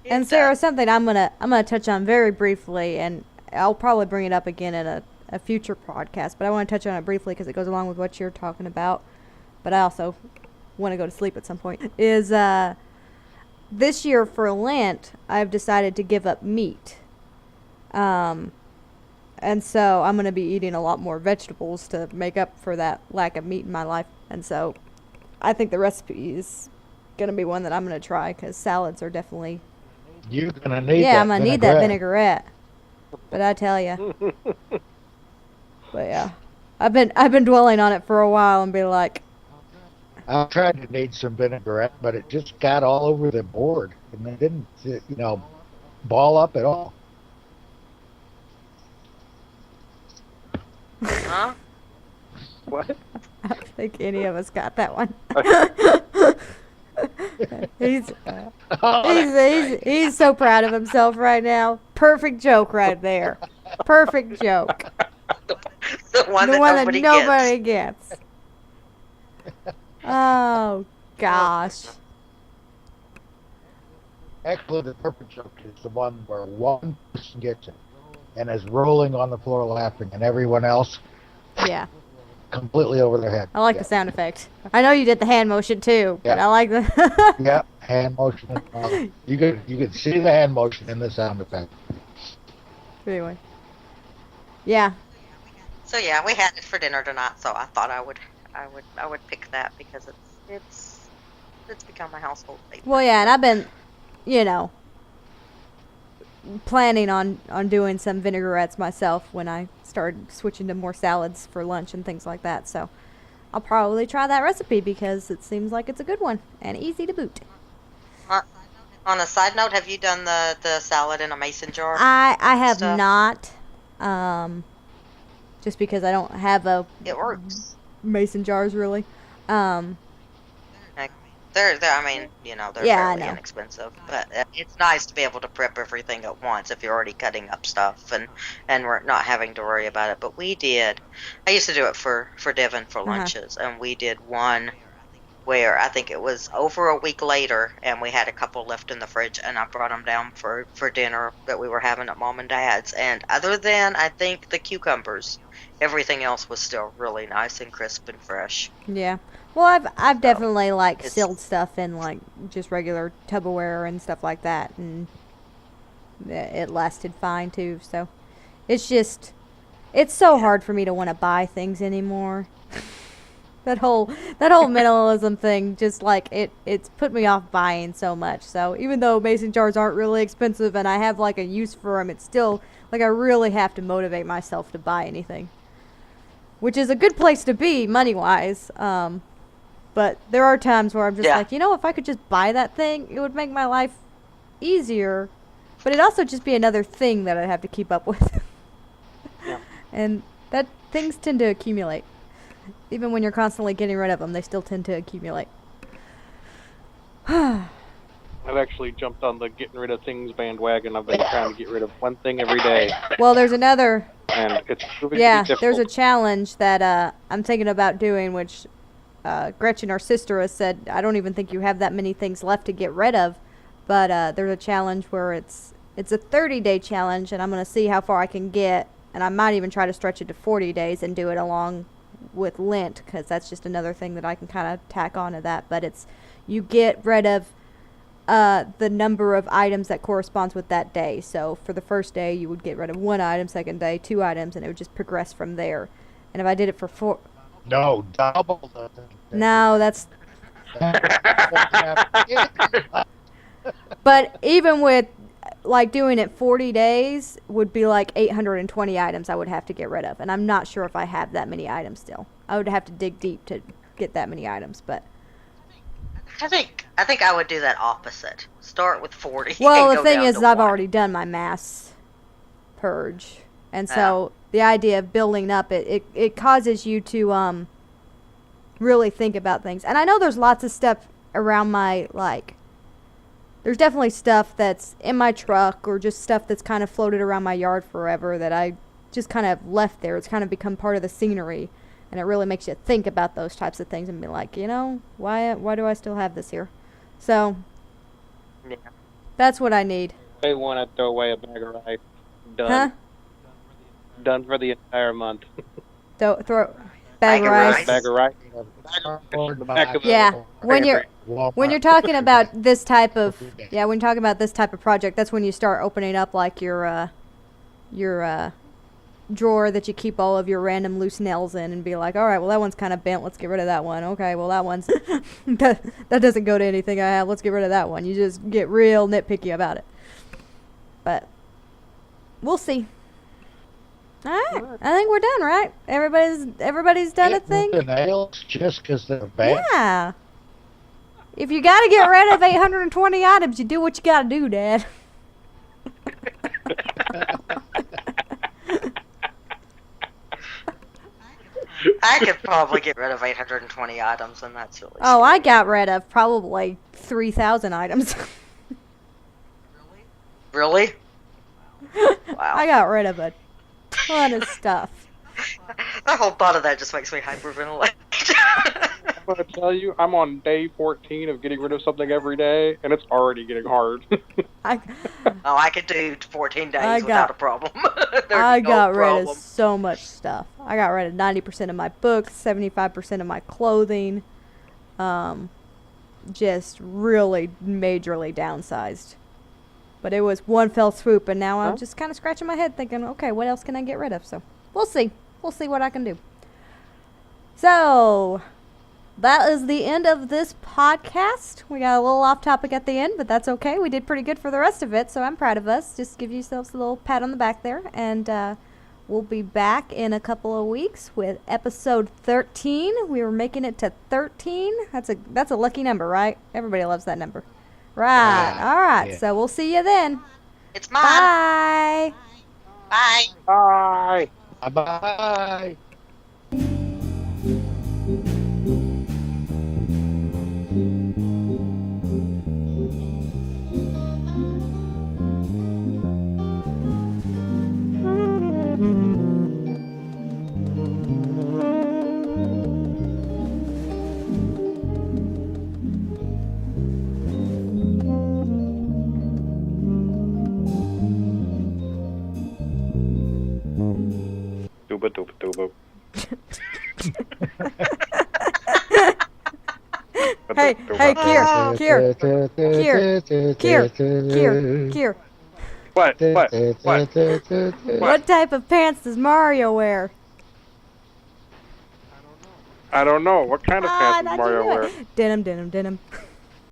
Speaker 1: and Sarah, something I'm gonna touch on very briefly, and I'll probably bring it up again in a future podcast, but I want to touch on it briefly because it goes along with what you're talking about. But I also want to go to sleep at some point. Is this year for Lent, I've decided to give up meat. And so I'm going to be eating a lot more vegetables to make up for that lack of meat in my life. And so I think the recipe is going to be one that I'm going to try because salads are definitely...
Speaker 4: You're going to need
Speaker 1: I'm going to need that vinaigrette. But I tell you. But yeah. I've been dwelling on it for a while and be like...
Speaker 4: I tried to need some vinaigrette, but it just got all over the board. And it didn't, ball up at all.
Speaker 3: Huh?
Speaker 2: What?
Speaker 1: I don't think any of us got that one. He's so proud of himself right now. Perfect joke right there. Perfect joke.
Speaker 3: The one that nobody
Speaker 1: gets. Oh gosh.
Speaker 4: Actually, the perfect joke is the one where one person gets it and is rolling on the floor laughing, and everyone else completely over their head.
Speaker 1: I like the sound effect. I know you did the hand motion too, but I like the
Speaker 4: Yep, hand motion. You could see the hand motion in the sound effect.
Speaker 1: Anyway. Yeah.
Speaker 3: So yeah, we had it for dinner tonight, so I thought I would pick that because it's become a household favorite.
Speaker 1: Well, yeah, and I've been, planning on doing some vinaigrettes myself when I started switching to more salads for lunch and things like that. So I'll probably try that recipe because it seems like it's a good one and easy to boot.
Speaker 3: On a side note, have you done the salad in a mason jar?
Speaker 1: I have not, just because I don't have
Speaker 3: it works.
Speaker 1: Mason jars really.
Speaker 3: They're fairly inexpensive, but it's nice to be able to prep everything at once if you're already cutting up stuff and we're not having to worry about it. But I used to do it for Devin for lunches, and we did one where I think it was over a week later, and we had a couple left in the fridge, and I brought them down for dinner that we were having at Mom and Dad's. And other than, I think, the cucumbers, everything else was still really nice and crisp and fresh.
Speaker 1: Yeah. Well, I've definitely sealed stuff in just regular Tupperware and stuff like that, and it lasted fine too. So it's so hard for me to want to buy things anymore. that whole minimalism thing, just it's put me off buying so much. So even though mason jars aren't really expensive and I have a use for them, it's still I really have to motivate myself to buy anything, which is a good place to be money wise. But there are times where I'm just if I could just buy that thing, it would make my life easier. But it'd also just be another thing that I'd have to keep up with. And that things tend to accumulate. Even when you're constantly getting rid of them, they still tend to accumulate.
Speaker 2: I've actually jumped on the getting rid of things bandwagon. I've been trying to get rid of one thing every day.
Speaker 1: Well, there's another...
Speaker 2: And it's proving to be difficult.
Speaker 1: There's a challenge that I'm thinking about doing, which... Gretchen, our sister, has said, I don't even think you have that many things left to get rid of, but there's a challenge where it's a 30-day challenge, and I'm going to see how far I can get, and I might even try to stretch it to 40 days and do it along with Lent, because that's just another thing that I can kind of tack on to that. But you get rid of the number of items that corresponds with that day. So for the first day, you would get rid of 1 item, second day 2 items, and it would just progress from there. And if I did it for 4...
Speaker 4: No, double the thing.
Speaker 1: No, that's... But even with, doing it 40 days would be 820 items I would have to get rid of. And I'm not sure if I have that many items still. I would have to dig deep to get that many items, but...
Speaker 3: I think I would do that opposite. Start with 40.
Speaker 1: Well, the thing is, I've already done my mass purge. And so the idea of building up, it causes you to really think about things. And I know there's lots of stuff around my, like, there's definitely stuff that's in my truck or just stuff that's kind of floated around my yard forever that I just kind of left there. It's kind of become part of the scenery, and it really makes you think about those types of things and be like, you know, why do I still have this here? So,
Speaker 2: Yeah.
Speaker 1: that's what I need.
Speaker 2: They want to throw away a bag of rice. Done.
Speaker 1: Huh?
Speaker 2: Done for the entire month.
Speaker 1: Throw
Speaker 3: Bag
Speaker 1: bag of
Speaker 3: of
Speaker 1: rice.
Speaker 3: rice.
Speaker 2: Bag of rice.
Speaker 1: Yeah, when you're talking about this type of when you're talking about this type of project, that's when you start opening up like your drawer that you keep all of your random loose nails in and be like, all right, well, that one's kind of bent, let's get rid of that one. Okay, well, that one's that doesn't go to anything I have, let's get rid of that one. You just get real nitpicky about it. But we'll see. All right, I think we're done, right? Everybody's done a thing.
Speaker 4: The nails just because they're bad.
Speaker 1: Yeah. If you got to get rid of 820 items, you do what you got to do, Dad.
Speaker 3: I could probably get rid of 820 items, and that's really
Speaker 1: Oh,
Speaker 3: scary.
Speaker 1: I got rid of probably 3,000 items.
Speaker 3: Really? Wow.
Speaker 1: I got rid of a ton of stuff.
Speaker 3: The whole thought of that just makes me hyperventilate.
Speaker 2: I'm going to tell you, I'm on day 14 of getting rid of something every day, and it's already getting hard.
Speaker 1: I
Speaker 3: I could do 14 days
Speaker 1: I got-
Speaker 3: without a problem.
Speaker 1: I
Speaker 3: no
Speaker 1: got rid
Speaker 3: problem.
Speaker 1: of so much stuff. I got rid of 90% of my books, 75% of my clothing. Just really majorly downsized. But it was one fell swoop, and now I'm just kind of scratching my head thinking, okay, what else can I get rid of? So we'll see. We'll see what I can do. So that is the end of this podcast. We got a little off topic at the end, but that's okay. We did pretty good for the rest of it, so I'm proud of us. Just give yourselves a little pat on the back there. And we'll be back in a couple of weeks with episode 13. We were making it to 13. That's a lucky number, right? Everybody loves that number. Right.
Speaker 4: Yeah.
Speaker 1: All right.
Speaker 4: Yeah.
Speaker 1: So we'll see you then.
Speaker 3: It's mine.
Speaker 1: Bye.
Speaker 3: Bye.
Speaker 2: Bye.
Speaker 4: Bye-bye.
Speaker 2: Dooba dooba dooba.
Speaker 1: Hey, Kier. What type of pants does Mario wear?
Speaker 2: I don't know. What kind of pants does
Speaker 1: thought you
Speaker 2: Mario
Speaker 1: knew
Speaker 2: wear?
Speaker 1: it. Denim.